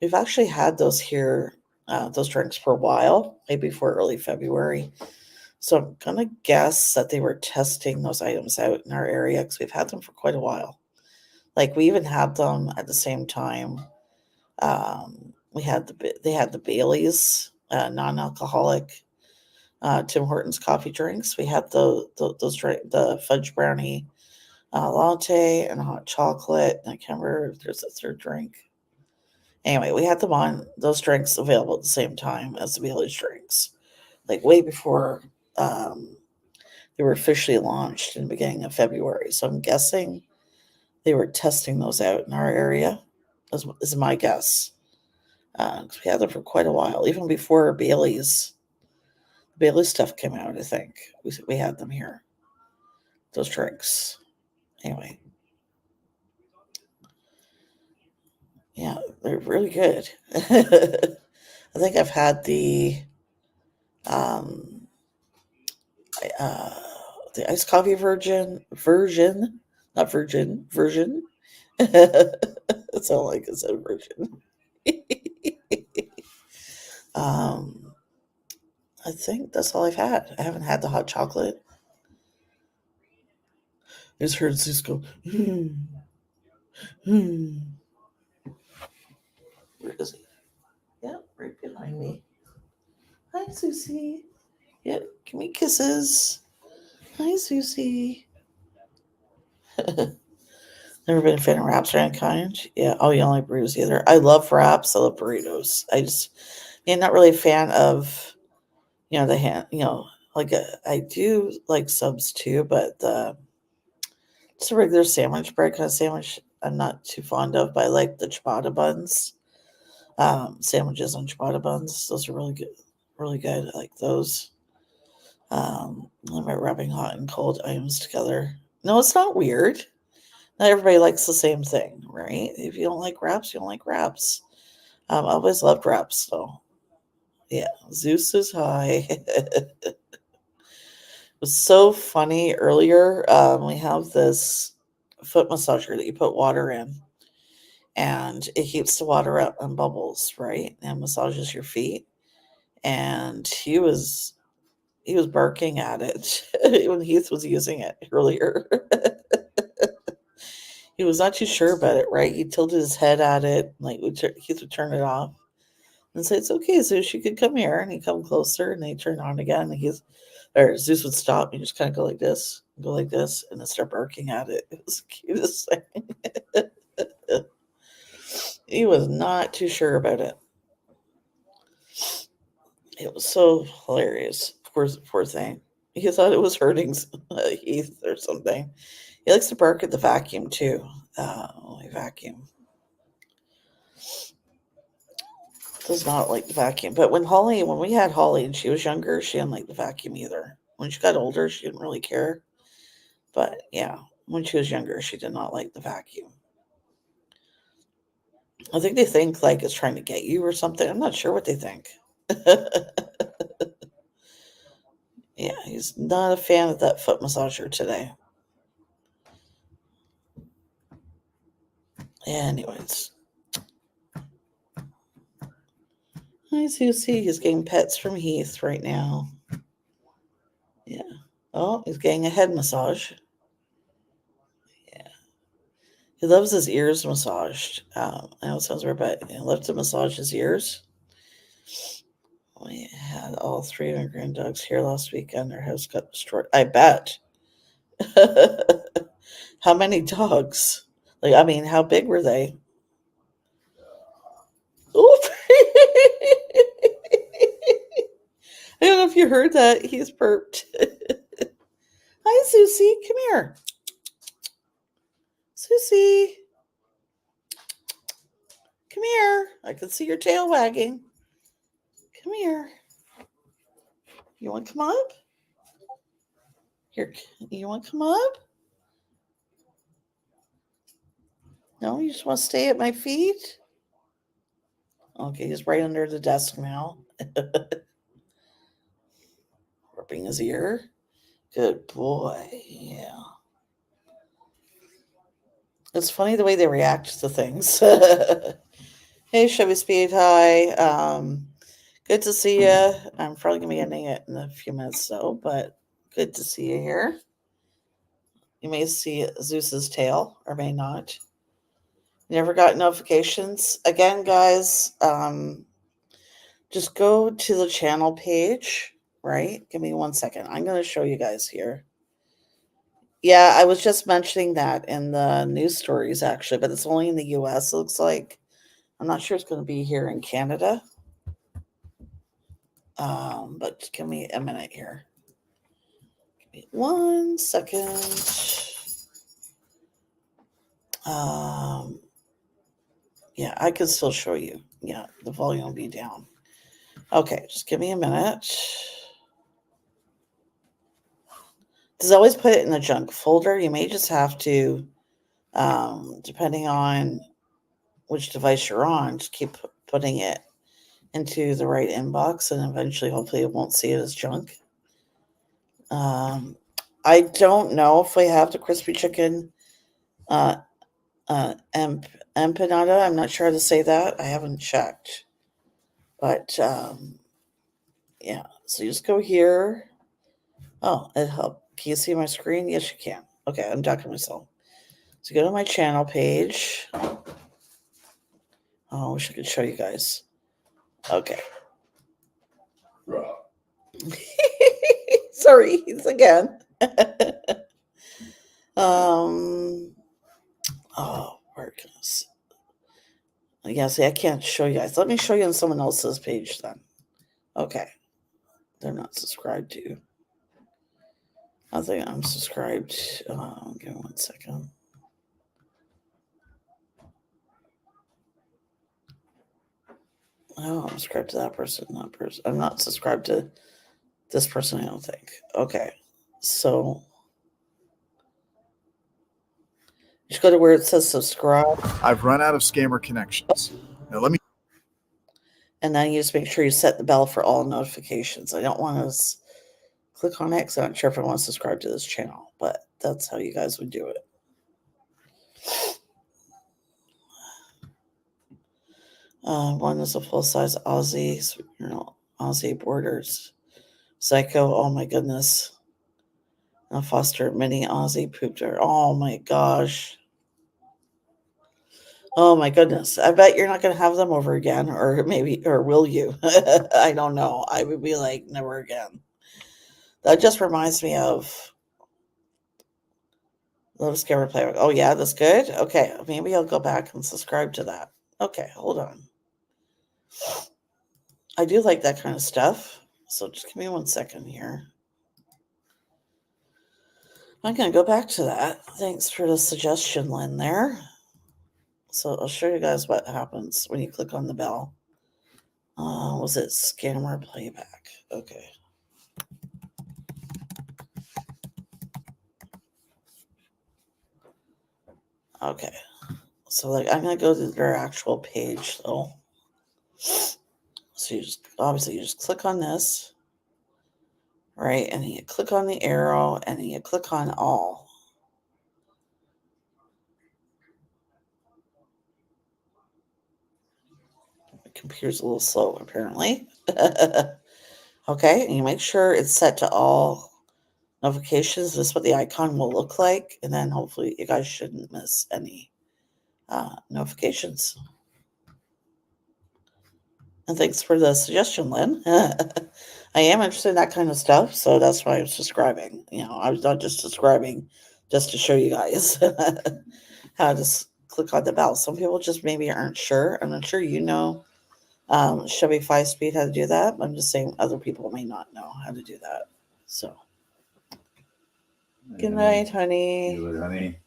We've actually had those here, those drinks for a while, maybe for early February. So I'm gonna guess that they were testing those items out in our area because we've had them for quite a while. Like we even had them at the same time. They had the Bailey's non-alcoholic Tim Hortons coffee drinks. We had the fudge brownie latte and hot chocolate. And I can't remember if there's a third drink. Anyway, we had them on those drinks available at the same time as the Bailey's drinks, like way before they were officially launched in the beginning of February. So I'm guessing they were testing those out in our area. Is my guess. 'Cause we had them for quite a while, even before Bailey's stuff came out. I think we had them here. Those drinks. Anyway, yeah, they're really good. I think I've had um uh the iced coffee version, not version. It sounded like it said virgin. um, I think that's all I've had. I haven't had the hot chocolate. I just heard Cisco. Where is he? Yeah, right behind me. Hi, Susie. Yeah, give me kisses. Hi, Susie. Never been a fan of wraps or any kind. Yeah. Oh, you don't like burritos either. I love wraps. I love burritos. Yeah, not really a fan of, the hand, I do like subs too, but just a regular sandwich bread kind of sandwich I'm not too fond of, but I like the ciabatta buns. Sandwiches on ciabatta buns. Those are really good. Really good. I like those. I like rubbing hot and cold items together. No, it's not weird. Not everybody likes the same thing, right? If you don't like wraps, you don't like wraps. I always loved wraps, though. Yeah, Zeus is high. It was so funny earlier. We have this foot massager that you put water in, and it heats the water up and bubbles, right? And massages your feet. And he was barking at it when Heath was using it earlier. He was not too sure about it, right? He tilted his head at it, like Heath would turn it off and say, "It's okay, Zeus. You could come here." And he'd come closer, and they turn on again. And Zeus would stop and just kind of go like this, and then start barking at it. It was the cutest thing. He was not too sure about it. It was so hilarious. Poor thing. He thought it was hurting Heath or something. He likes to bark at the vacuum too. Vacuum. Does not like the vacuum. But when we had Holly and she was younger, she didn't like the vacuum either. When she got older, she didn't really care. But yeah, when she was younger, she did not like the vacuum. I think they think like it's trying to get you or something. I'm not sure what they think. Yeah, he's not a fan of that foot massager today. Anyways. I see he's getting pets from Heath right now. Yeah. Oh, he's getting a head massage. Yeah. He loves his ears massaged. I know it sounds weird, but he loves to massage his ears. We had all three of my grand dogs here last weekend. Their house got destroyed. I bet. How many dogs? How big were they? Oop. I don't know if you heard that. He's burped. Hi, Susie. Come here. Susie. Come here. I can see your tail wagging. Come here. You want to come up? Here, you want to come up? No, you just want to stay at my feet? Okay, he's right under the desk now. Rubbing his ear. Good boy. Yeah. It's funny the way they react to things. Hey, Chevy Speed. Hi. Good to see you. I'm probably going to be ending it in a few minutes, though, but good to see you here. You may see Zeus's tail or may not. Never got notifications. Again, guys, just go to the channel page, right? Give me 1 second. I'm going to show you guys here. Yeah, I was just mentioning that in the news stories, actually, but it's only in the US, it looks like. I'm not sure it's going to be here in Canada. But just give me a minute here. Give me 1 second. Yeah, I can still show you. Yeah, the volume will be down. Okay, just give me a minute. Does always put it in the junk folder. You may just have to, depending on which device you're on, just keep putting it into the right inbox, and eventually, hopefully, it won't see it as junk. I don't know if we have the crispy chicken empanada. I'm not sure how to say that. I haven't checked. But yeah, so you just go here. Oh, it helped. Can you see my screen? Yes, you can. Okay, I'm talking to myself. So go to my channel page. Oh, I wish I could show you guys. Okay. Sorry, it's again. Oh, where can I see? Yeah, see, I can't show you guys. Let me show you on someone else's page then. Okay. They're not subscribed to. I think I'm subscribed. Give me 1 second. Oh, I'm subscribed to that person, that person. I'm not subscribed to this person, I don't think. Okay. So just go to where it says subscribe. I've run out of scammer connections. Now let me. And then you just make sure you set the bell for all notifications. I don't want to click on it because I'm not sure if I want to subscribe to this channel, but that's how you guys would do it. One is a full-size Aussie, Aussie Borders. Psycho, oh my goodness. A Foster mini Aussie pooped her. Oh my gosh. Oh my goodness. I bet you're not going to have them over again, or maybe, or will you? I don't know. I would be like, never again. That just reminds me of Love Scammer Playbook. Oh yeah, that's good. Okay, maybe I'll go back and subscribe to that. Okay, hold on. I do like that kind of stuff. So just give me 1 second here. I'm going to go back to that. Thanks for the suggestion, Lynn, there. So I'll show you guys what happens when you click on the bell. Was it Scammer Playback? Okay. Okay. So like I'm going to go to their actual page though. So you just click on this. Right, and then you click on the arrow, and then you click on all. The computer's a little slow, apparently. Okay, and you make sure it's set to all notifications. This is what the icon will look like, and then hopefully you guys shouldn't miss any notifications. And thanks for the suggestion, Lynn. I am interested in that kind of stuff, so that's why I'm subscribing. I was not just subscribing just to show you guys how to click on the bell. Some people just maybe aren't sure. I'm not sure Chevy 5-speed how to do that. I'm just saying other people may not know how to do that. So, good night, honey. See you later, honey.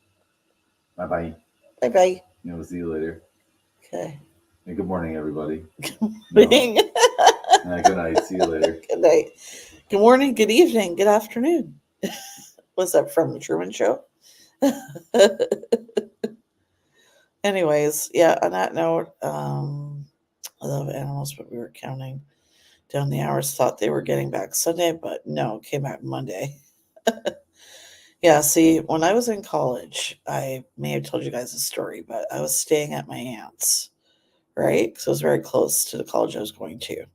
Bye-bye. Bye-bye. We'll see you later. Okay. Hey, good morning, everybody. Good morning. Good night. See you later. Good night. Good morning, good evening, good afternoon. What's that from, the Truman Show? Anyways, yeah, on that note, I love animals, but we were counting down the hours, thought they were getting back Sunday, but no, came back Monday. Yeah, see, when I was in college, I may have told you guys a story, but I was staying at my aunt's, right? Because it was very close to the college I was going to.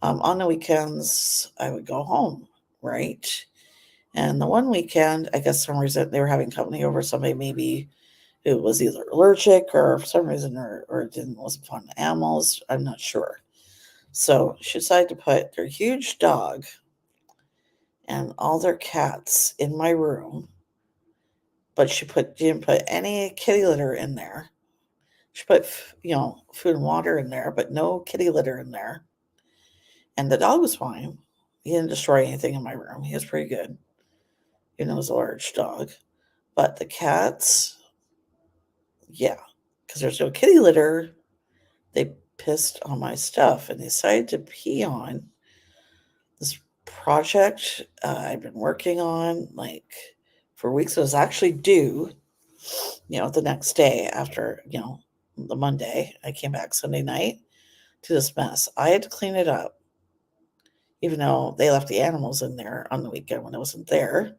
On the weekends, I would go home, right? And the one weekend, I guess some reason they were having company over, somebody maybe who was either allergic or for some reason or wasn't fond of animals. I'm not sure. So she decided to put their huge dog and all their cats in my room, but she didn't put any kitty litter in there. She put food and water in there, but no kitty litter in there. And the dog was fine. He didn't destroy anything in my room. He was pretty good. It was a large dog. But the cats, yeah, because there's no kitty litter, they pissed on my stuff and they decided to pee on this project I've been working on like for weeks. It was actually due, the next day after, the Monday. I came back Sunday night to this mess. I had to clean it up, even though they left the animals in there on the weekend when I wasn't there.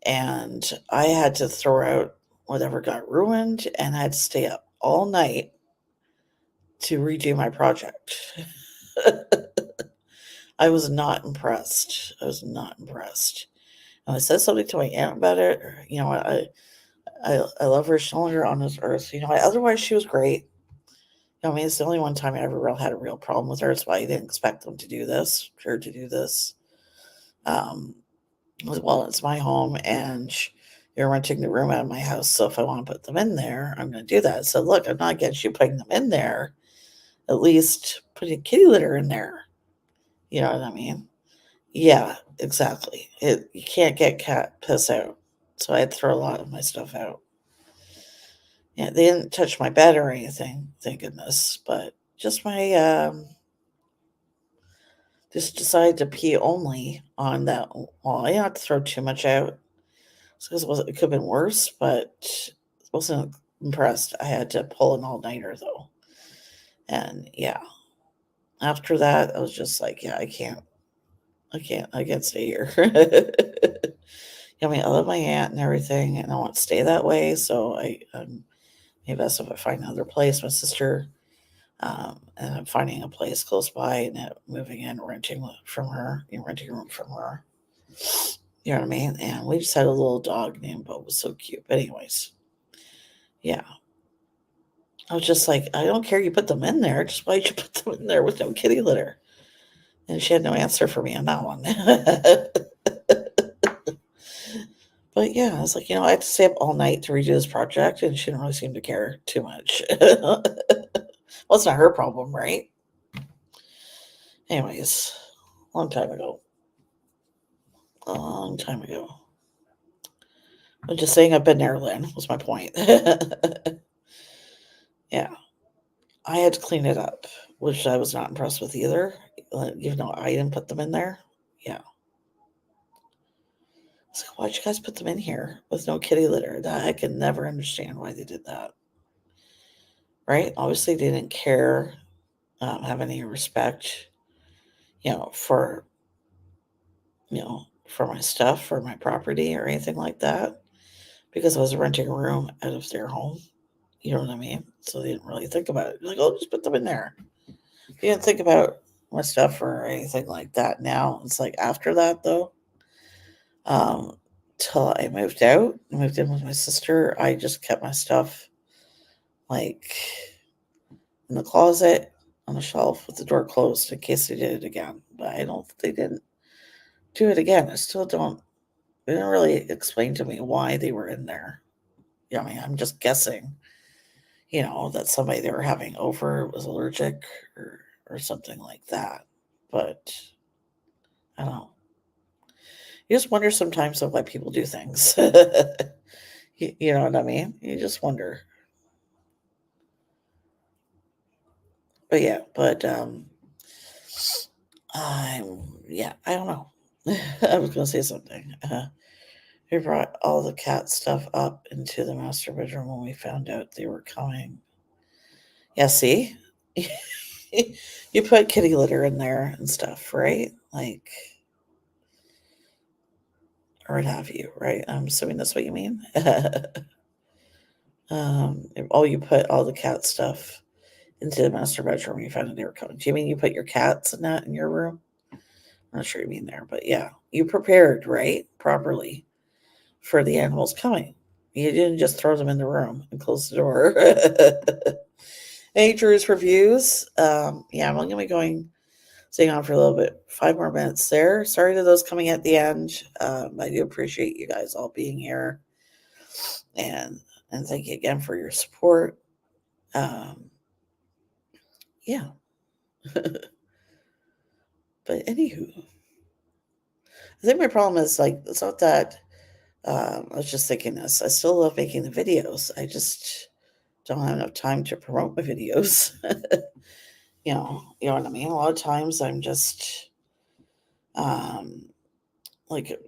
And I had to throw out whatever got ruined, and I had to stay up all night to redo my project. I was not impressed. And I said something to my aunt about it. I love her showing her on this earth. Otherwise she was great. I mean, it's the only one time I ever had a real problem with her. That's why I didn't expect them to do this, her to do this. Well, it's my home and you're renting the room out of my house. So if I want to put them in there, I'm going to do that. So look, I'm not against you putting them in there. At least put a kitty litter in there. You know what I mean? Yeah, exactly. You can't get cat piss out. So I had to throw a lot of my stuff out. Yeah, they didn't touch my bed or anything, thank goodness. But just my just decided to pee only on that wall. I didn't have to throw too much out because it could have been worse, but wasn't impressed. I had to pull an all-nighter though. And yeah, after that, I was just like, yeah, I can't stay here. I mean, I love my aunt and everything, and I want to stay that way. So maybe that's if I find another place. My sister, and I'm finding a place close by and moving in, renting from her, renting a room from her. You know what I mean? And we just had a little dog named Bo. It was so cute. But anyways, yeah. I was just like, I don't care you put them in there. Just why'd you put them in there with no kitty litter? And she had no answer for me on that one. But yeah, I was like, I had to stay up all night to redo this project, and she didn't really seem to care too much. Well, it's not her problem, right? Anyways, long time ago. I'm just saying I've been there, Lynn, was my point. Yeah. I had to clean it up, which I was not impressed with either, even though I didn't put them in there. Yeah. So why'd you guys put them in here with no kitty litter? That I can never understand why they did that. Right? Obviously, they didn't care, have any respect, for, for my stuff, for my property, or anything like that, because I was renting a room out of their home. You know what I mean? So they didn't really think about it. Like, oh, just put them in there. They didn't think about my stuff or anything like that. Now it's like after that though, till I moved in with my sister, I just kept my stuff like in the closet on the shelf with the door closed in case they did it again. But they didn't do it again. They didn't really explain to me why they were in there. I mean, I'm just guessing, that somebody they were having over was allergic or something like that. But I don't know. You just wonder sometimes of why people do things. You know what I mean? You just wonder. But yeah, I don't know. I was gonna say something. We brought all the cat stuff up into the master bedroom when we found out they were coming. Yeah, see? You put kitty litter in there and stuff, right? Like, or what have you, right? I'm assuming that's what you mean. You put all the cat stuff into the master bedroom when you found out they were coming. Do you mean you put your cats in that in your room? I'm not sure you mean there, but yeah, you prepared, right? Properly for the animals coming. You didn't just throw them in the room and close the door. Hey, Drew's reviews. Yeah, I'm only going to be staying on for a little bit, 5 more minutes there. Sorry to those coming at the end. I do appreciate you guys all being here. And thank you again for your support. Yeah. But anywho, I think my problem is it's not that I was just thinking this. I still love making the videos. I just don't have enough time to promote my videos. You know what I mean? A lot of times I'm just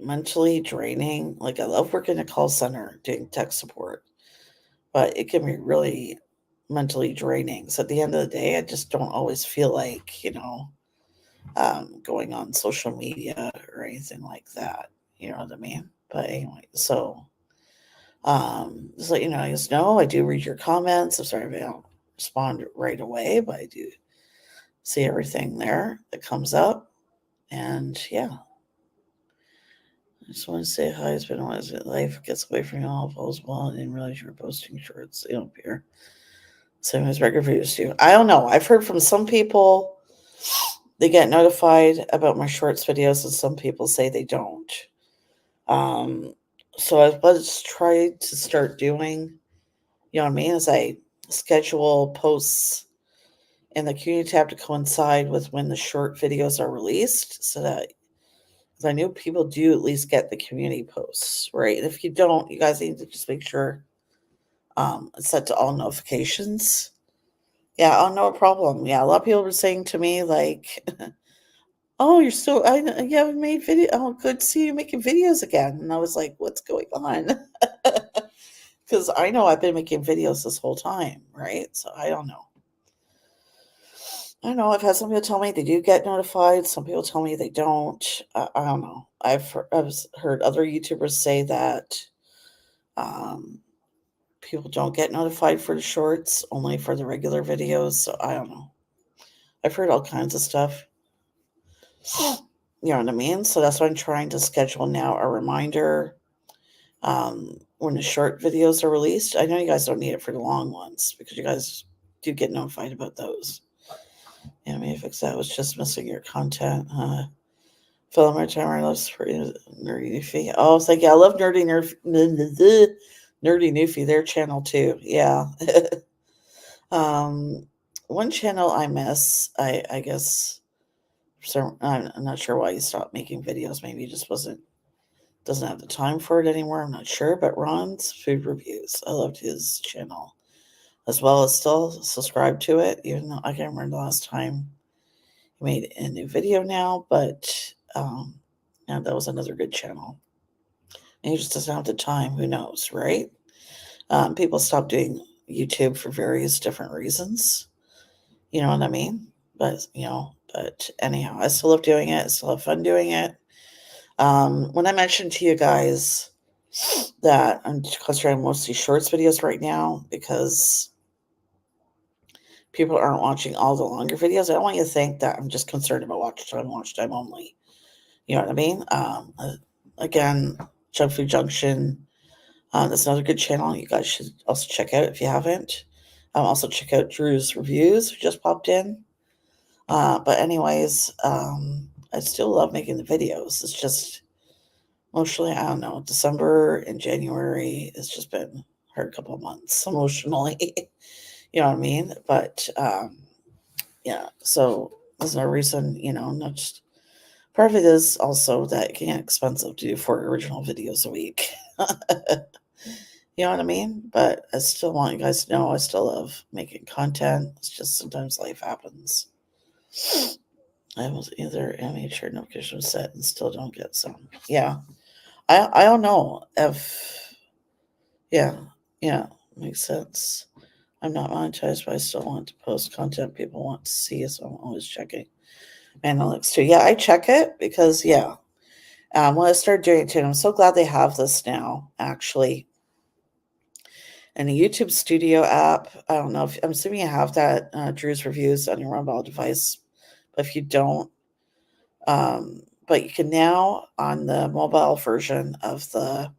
mentally draining. Like I love working in a call center doing tech support, but it can be really mentally draining. So at the end of the day, I just don't always feel like, going on social media or anything like that. You know what I mean? But anyway, so just let you know, I do read your comments. I'm sorry if I don't respond right away, but I do see everything there that comes up. And yeah. I just want to say hi. It's been a while. Life gets away from you all. Post well. I didn't realize you were posting shorts. They don't appear. Same as regular videos too. I don't know. I've heard from some people they get notified about my shorts videos, and some people say they don't. So I was trying to start doing, you know what I mean, as I schedule posts in the community tab to coincide with when the short videos are released, so that because I know people do at least get the community posts, right? And if you don't, you guys need to just make sure it's set to all notifications. Yeah, oh, no problem. Yeah, a lot of people were saying to me like, "Oh, you're still you haven't made video. Oh, good to see you making videos again." And I was like, "What's going on?" Because I know I've been making videos this whole time, right? So I don't know. I know I've had some people tell me they do get notified. Some people tell me they don't. I don't know. I've heard other YouTubers say that um, people don't get notified for the shorts, only for the regular videos. So I don't know. I've heard all kinds of stuff. You know what I mean? So that's why I'm trying to schedule now a reminder when the short videos are released. I know you guys don't need it for the long ones because you guys do get notified about those. Yeah, maybe fix that. Was just missing your content. Phil Martimer loves for Nerdy Newfie. Oh, it's like, yeah, I love Nerdy Newfie, their channel too. Yeah. One channel I miss, I guess, so I'm not sure why he stopped making videos. Maybe he just doesn't have the time for it anymore. I'm not sure. But Ron's Food Reviews, I loved his channel as well as still subscribe to it, even though I can't remember the last time he made a new video now. But yeah, that was another good channel. And he just doesn't have the time. Who knows, right? People stop doing YouTube for various different reasons. You know what I mean? But anyhow, I still love doing it. I still have fun doing it. When I mentioned to you guys that I'm concentrating mostly shorts videos right now because people aren't watching all the longer videos, I don't want you to think that I'm just concerned about watch time only. You know what I mean? Again, Junk Food Junction. That's another good channel. You guys should also check out if you haven't. Also check out Drew's Reviews, who just popped in. But anyways, I still love making the videos. It's just emotionally, I don't know, December and January, it's just been a hard couple of months emotionally. You know what I mean? But yeah, so there's no reason, not just part of it is also that it can get expensive to do 4 original videos a week. You know what I mean? But I still want you guys to know I still love making content. It's just sometimes life happens. I was either amateur notification set and still don't get some. Yeah. I don't know if yeah, makes sense. I'm not monetized, but I still want to post content people want to see, so I'm always checking analytics too. Yeah, I check it because when I started doing it too, I'm so glad they have this now, actually. And the YouTube Studio app, I don't know if I'm assuming you have that Drew's Reviews on your mobile device, but if you don't, but you can now on the mobile version of the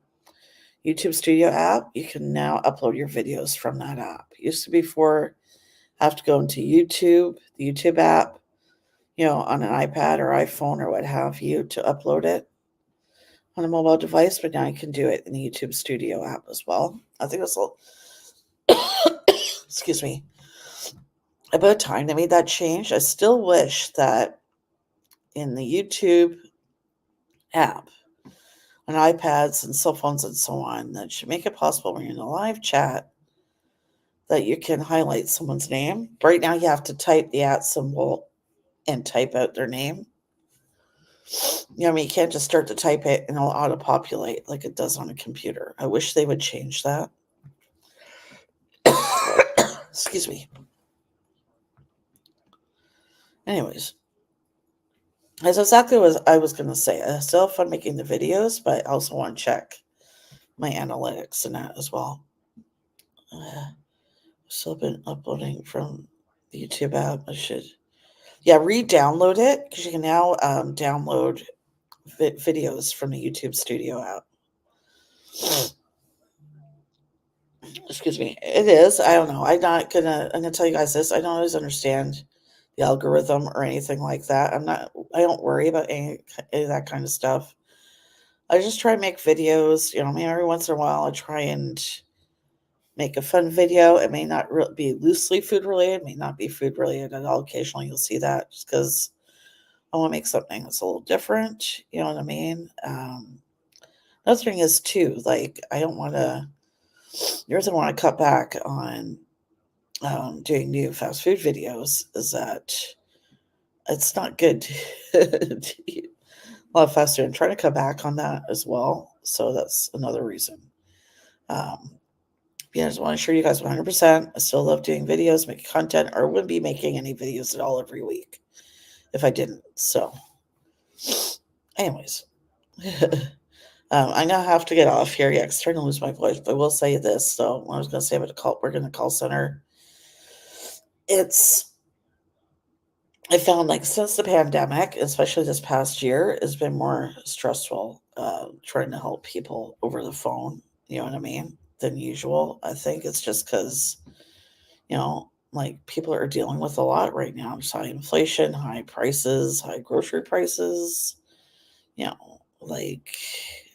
YouTube Studio app, you can now upload your videos from that app. It used to be before have to go into YouTube, the YouTube app, on an iPad or iPhone or what have you to upload it on a mobile device, but now you can do it in the YouTube Studio app as well. I think it's excuse me, about time they made that change. I still wish that in the YouTube app on iPads and cell phones and so on, that should make it possible when you're in a live chat that you can highlight someone's name. Right now you have to type the @ symbol and type out their name. You can't just start to type it and it'll auto-populate like it does on a computer. I wish they would change that. Excuse me. Anyways, that's exactly what I was going to say. I still have fun making the videos, but I also want to check my analytics and that as well. Still been uploading from the YouTube app. I should, re-download it because you can now download videos from the YouTube Studio app. Excuse me. It is. I don't know. I'm gonna tell you guys this. I don't always understand the algorithm or anything like that. I don't worry about any of that kind of stuff. I just try and make videos. I mean, every once in a while I try and make a fun video. It may not be loosely food related, it may not be food related at all. Occasionally you'll see that just because I want to make something that's a little different. You know what I mean? Another thing is too, like I don't want to. The reason I want to cut back on doing new fast food videos is that it's not good to eat a lot of fast food. I'm trying to cut back on that as well. So that's another reason. I just want to assure you guys 100%. I still love doing videos, making content, or wouldn't be making any videos at all every week if I didn't. So, anyways, I now have to get off here. Yeah, 'cause I'm starting to lose my voice. But I will say this. So, what I was going to say about working in the call center, I found like since the pandemic, especially this past year, it's been more stressful trying to help people over the phone. You know what I mean? Than usual. I think it's just because, like people are dealing with a lot right now. Just high inflation, high prices, high grocery prices. Like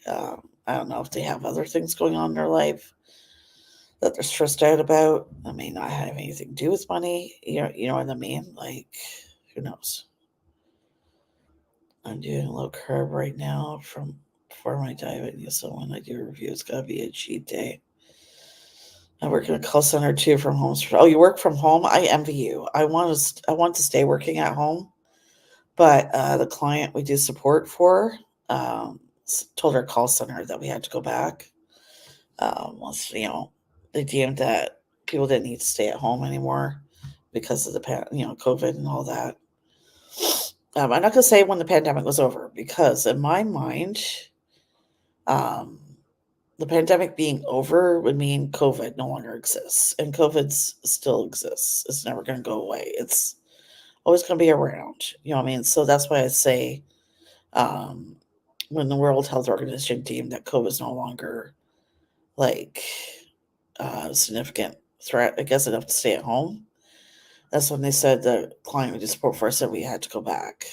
I don't know if they have other things going on in their life that they're stressed out about. I may not have anything to do with money. You know what I mean? Like, who knows? I'm doing low carb right now for my diet. So when I do a review, it's gotta be a cheat day. I work in a call center too from home. Oh, you work from home? I envy you. I want to stay working at home, but the client we do support for told our call center that we had to go back. Once they deemed that people didn't need to stay at home anymore because of the COVID and all that. I'm not gonna say when the pandemic was over because in my mind, um, the pandemic being over would mean COVID no longer exists, and COVID still exists. It's never going to go away. It's always going to be around. You know what I mean? So that's why I say um, when the World Health Organization deemed that COVID is no longer like a significant threat, I guess enough to stay at home. That's when they said the client we do support for said we had to go back.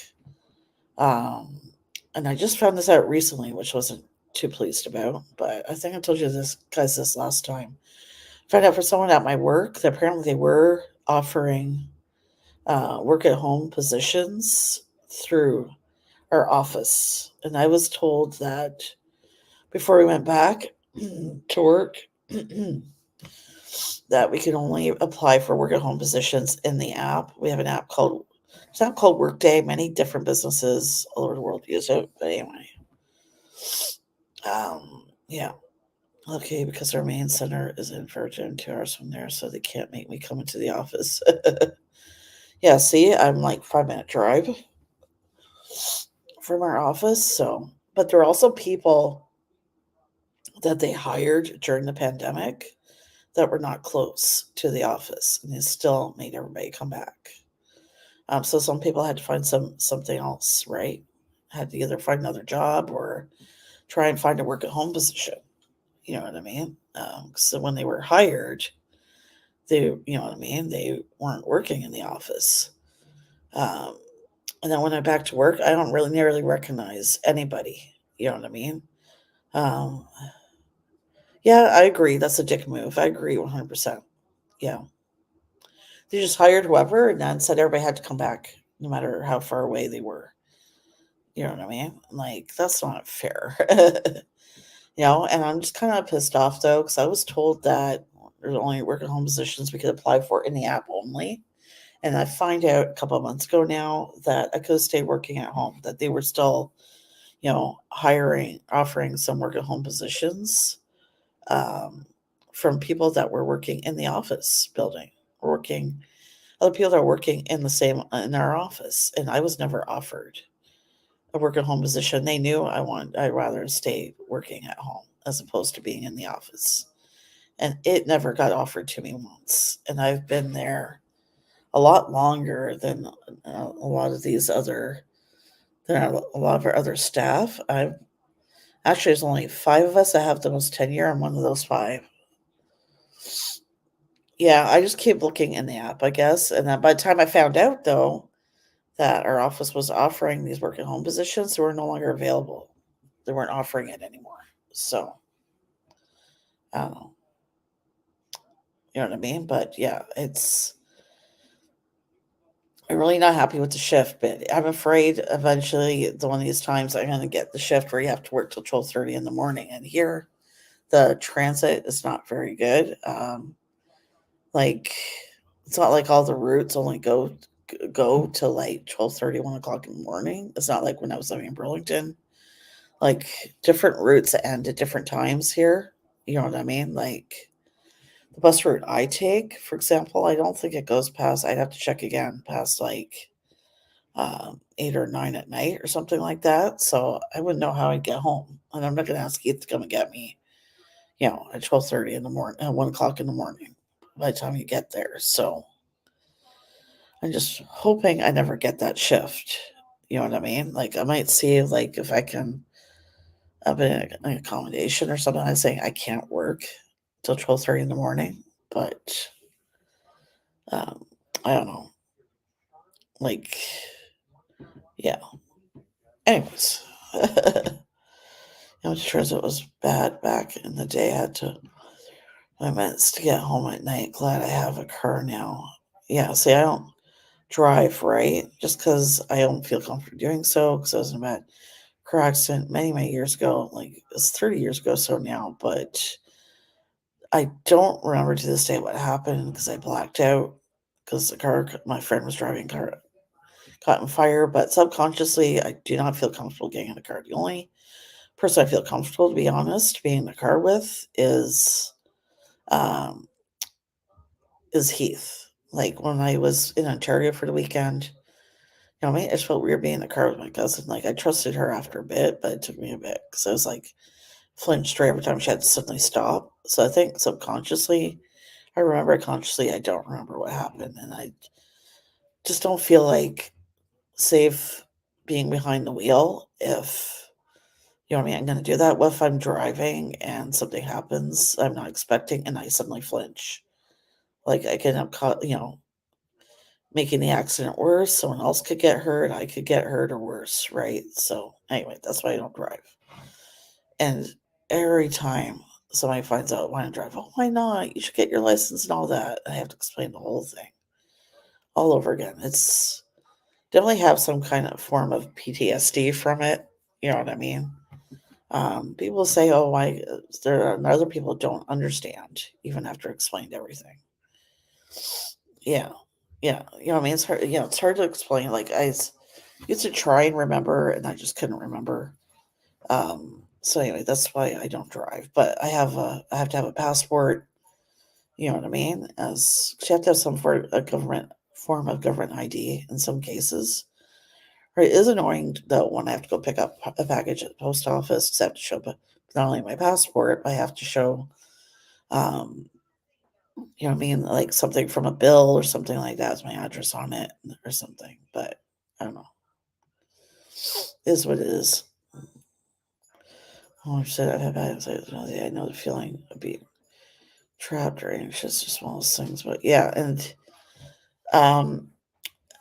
And I just found this out recently, which wasn't too pleased about, but I think I told you this last time. Found out for someone at my work that apparently they were offering work at home positions through our office. And I was told that before we went back to work, that we could only apply for work at home positions in the app. We have an app called Workday. Many different businesses all over the world use it. But anyway, yeah. Okay, because our main center is in Virgin, 2 hours from there, so they can't make me come into the office. Yeah, see, I'm like 5-minute drive from our office. So, but there are also people that they hired during the pandemic that were not close to the office, and they still made everybody come back. So some people had to find something else, right? Had to either find another job or try and find a work at home position. You know what I mean? So when they were hired, they weren't working in the office. And then when I'm back to work, I don't really nearly recognize anybody. You know what I mean? Um, yeah, I agree. That's a dick move. I agree 100%. Yeah. They just hired whoever and then said everybody had to come back no matter how far away they were. You know what I mean? Like, that's not fair. And I'm just kind of pissed off though, because I was told that there's only work at home positions we could apply for in the app only. And I find out a couple of months ago now that I could have stayed working at home, that they were still, offering some work at home positions from people that were working in the office building, other people that are working in our office. And I was never offered a work at home position. They knew I'd rather stay working at home as opposed to being in the office. And it never got offered to me once. And I've been there a lot longer than a lot of these other than a lot of our other staff. Actually, there's only 5 of us that have the most tenure. I'm one of those 5. Yeah, I just keep looking in the app, I guess. And then by the time I found out, though, that our office was offering these work at home positions, they were no longer available. They weren't offering it anymore. So, I don't know. You know what I mean? But yeah, I'm really not happy with the shift, but I'm afraid eventually one of these times I'm going to get the shift where you have to work till 12:30 in the morning. And here, the transit is not very good. Like, it's not like all the routes only go to like 12:30, 1 o'clock in the morning. It's not like when I was living in Burlington. Like, different routes end at different times here. You know what I mean? Like, the bus route I take, for example, I don't think it goes past, I'd have to check again, past like 8 or 9 at night or something like that. So I wouldn't know how I'd get home. And I'm not going to ask Keith to come and get me, at 12:30 in the morning, at 1 o'clock in the morning by the time you get there. So I'm just hoping I never get that shift. You know what I mean? Like, I might see like if I can up in an accommodation or something. I'm saying I can't work till 12:30 in the morning, but um, I don't know. Like, yeah. Anyways, transit was bad back in the day. I had to my minutes to get home at night. Glad I have a car now. Yeah, see, I don't drive, right? Just because I don't feel comfortable doing so, because I was in a bad car accident many, many years ago. Like, it's 30 years ago, so now, but I don't remember to this day what happened because I blacked out because the car my friend was driving car caught in fire. But subconsciously, I do not feel comfortable getting in the car. The only person I feel comfortable, to be honest, being in the car with um, is Heath. Like, when I was in Ontario for the weekend, I just felt weird being in the car with my cousin. Like, I trusted her after a bit, but it took me a bit because I was like flinched every time she had to suddenly stop. So I think subconsciously, I remember. Consciously, I don't remember what happened, and I just don't feel like safe being behind the wheel if I'm going to do that. What if I'm driving and something happens I'm not expecting and I suddenly flinch? Like, I could end up making the accident worse. Someone else could get hurt. I could get hurt or worse, right? So anyway, that's why I don't drive. And every time somebody finds out why I drive, oh, why not? You should get your license and all that. I have to explain the whole thing all over again. It's definitely have some kind of form of PTSD from it. You know what I mean? People say, "Oh, why?" There are other people don't understand even after explained everything. Yeah, yeah. You know what I mean? It's hard. It's hard to explain. Like, used to try and remember, and I just couldn't remember. So anyway, that's why I don't drive. But I have to have a passport. You know what I mean? As you have to have some form of government ID in some cases. Right, it is annoying though when I have to go pick up a package at the post office because I have to show not only my passport, but I have to show, um, you know what I mean, like something from a bill or something like that with my address on it or something. But I don't know. It is what it is. Oh, I said I have anxiety. I know the feeling of being trapped or anxious, just one of those things. But yeah, um,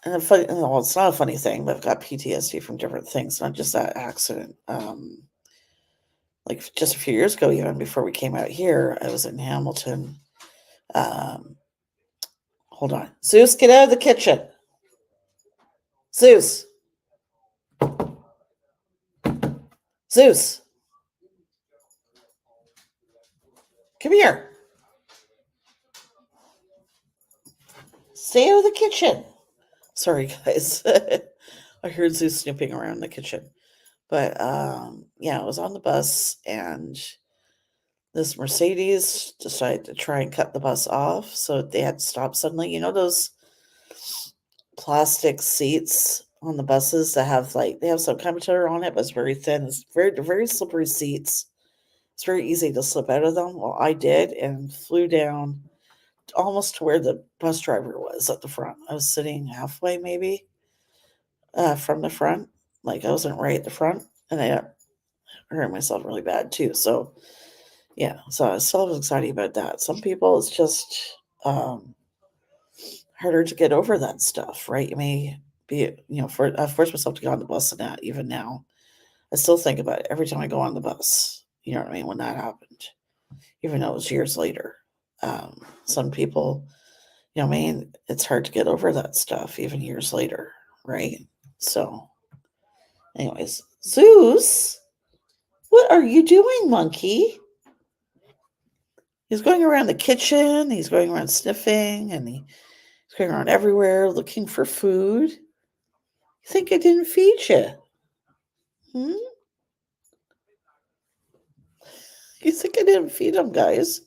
and well, it's not a funny thing, but I've got PTSD from different things, not just that accident. Like, just a few years ago, even before we came out here, I was in Hamilton. Um, Hold on. Zeus, get out of the kitchen. Zeus. Zeus. Come here. Stay out of the kitchen. Sorry, guys. I heard Zeus snooping around the kitchen. But yeah, I was on the bus and this Mercedes decided to try and cut the bus off. So they had to stop suddenly. You know those plastic seats on the buses that have they have some kind of material on it, but it's very thin. It's very, very slippery seats. It's very easy to slip out of them. Well, I did and flew down almost to where the bus driver was at the front. I was sitting halfway maybe from the front. Like I wasn't right at the front, and I hurt myself really bad too. So yeah, so I still have anxiety about that. Some people, it's just harder to get over that stuff, right? You may be, I forced myself to get on the bus and that even now. I still think about it every time I go on the bus. You know what I mean? When that happened, even though it was years later. Some people, I mean, it's hard to get over that stuff even years later, right? So, anyways, Zeus, what are you doing, monkey? He's going around the kitchen, he's going around sniffing, and he's going around everywhere looking for food. You think I didn't feed you? Hmm? You think I didn't feed him, guys?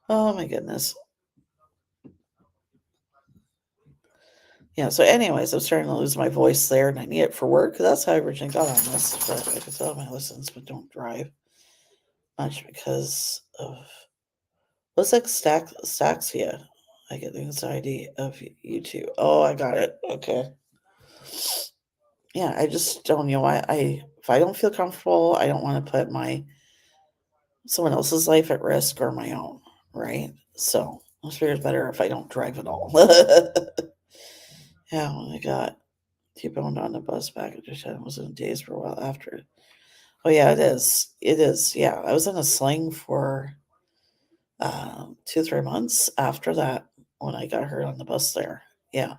Oh my goodness. Yeah, so anyways, I'm starting to lose my voice there, and I need it for work. That's how I originally got on this, but I can still have my listens, but don't drive much because of what's like staxia. I get the anxiety of YouTube. Oh, I got it. Okay. Yeah, I just don't I if I don't feel comfortable, I don't want to put someone else's life at risk or my own, right? So I figure it's better if I don't drive at all. Yeah, when I got T-boned on the bus back at the was in days for a while after. Oh yeah, it is. It is. Yeah, I was in a sling for 2-3 months after that when I got hurt on the bus there. Yeah,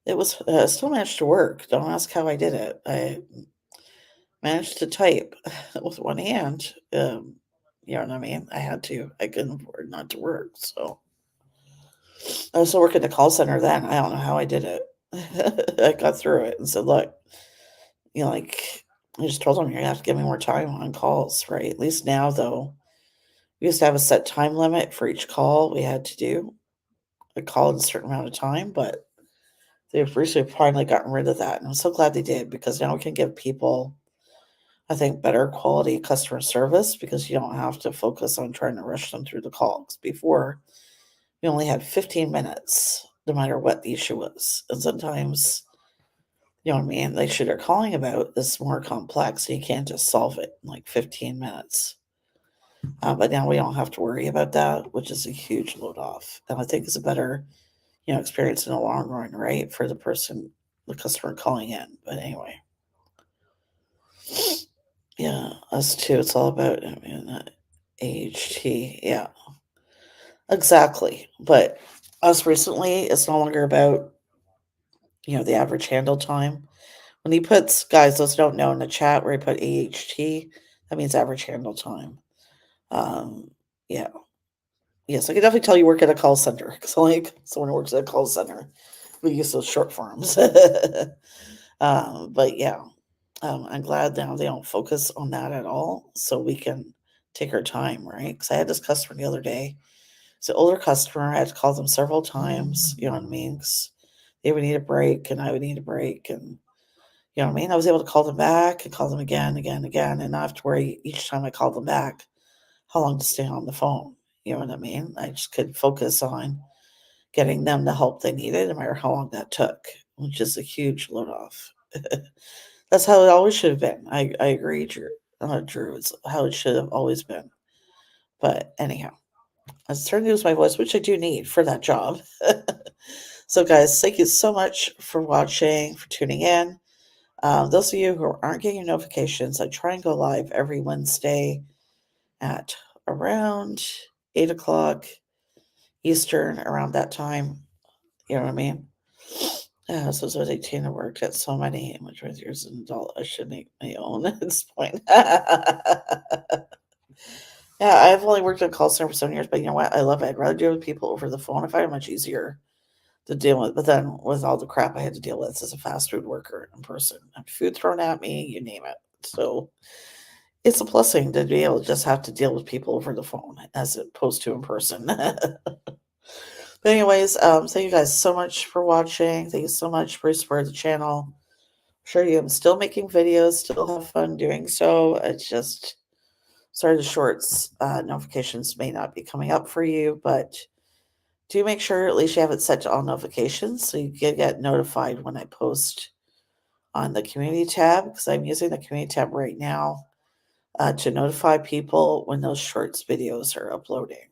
it was still managed to work. Don't ask how I did it. I managed to type with one hand. You know what I mean? I had to. I couldn't afford not to work. So I was still working the call center then. I don't know how I did it. I got through it and said, look, like I just told them you're gonna have to give me more time on calls, right? At least now though, we used to have a set time limit for each call we had to do. A call in a certain amount of time, but they've recently finally gotten rid of that. And I'm so glad they did because now we can give people, I think, better quality customer service because you don't have to focus on trying to rush them through the calls. Before, you only had 15 minutes, no matter what the issue was. And sometimes, you know what I mean, the issue they're calling about is more complex. So you can't just solve it in like 15 minutes. But now we don't have to worry about that, which is a huge load off. And I think it's a better, experience in the long run, right? For the person, the customer calling in. But anyway. Yeah, us too. It's all about, AHT. Yeah, exactly. But us recently, it's no longer about, the average handle time. When he puts, guys, those don't know in the chat where he put AHT, that means average handle time. Yeah. Yes, I can definitely tell you work at a call center because like someone who works at a call center, we use those short forms. But yeah, I'm glad now they don't focus on that at all, so we can take our time, right? Because I had this customer the other day. It's an older customer. I had to call them several times. You know what I mean? 'Cause they would need a break, and I would need a break, and you know what I mean. I was able to call them back and call them again, again, again, and not have to worry each time I called them back how long to stay on the phone. You know what I mean? I just could focus on getting them the help they needed, no matter how long that took, which is a huge load off. That's how it always should have been. I agree, Drew. Drew, it's how it should have always been. But anyhow, I was starting to use my voice, which I do need for that job. So, guys, thank you so much for watching, for tuning in. Those of you who aren't getting notifications, I try and go live every Wednesday at around 8 o'clock Eastern, around that time. You know what I mean? So I was 18 and worked at so many, which was years as an adult. I should make my own at this point. Yeah, I've only worked in call center for 7 years, but you know what? I love it. I'd rather deal with people over the phone. I find it much easier to deal with. But then with all the crap I had to deal with as a fast food worker in person, food thrown at me, you name it. So it's a blessing to be able to just have to deal with people over the phone as opposed to in person. But anyways, thank you guys so much for watching. Thank you so much for supporting the channel. I'm sure you am still making videos, still have fun doing so. It's just, sorry the shorts notifications may not be coming up for you, but do make sure at least you have it set to all notifications so you can get notified when I post on the community tab, because I'm using the community tab right now to notify people when those shorts videos are uploading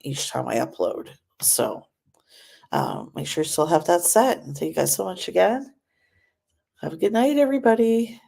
each time I upload. So make sure you still have that set. And thank you guys so much again. Have a good night, everybody.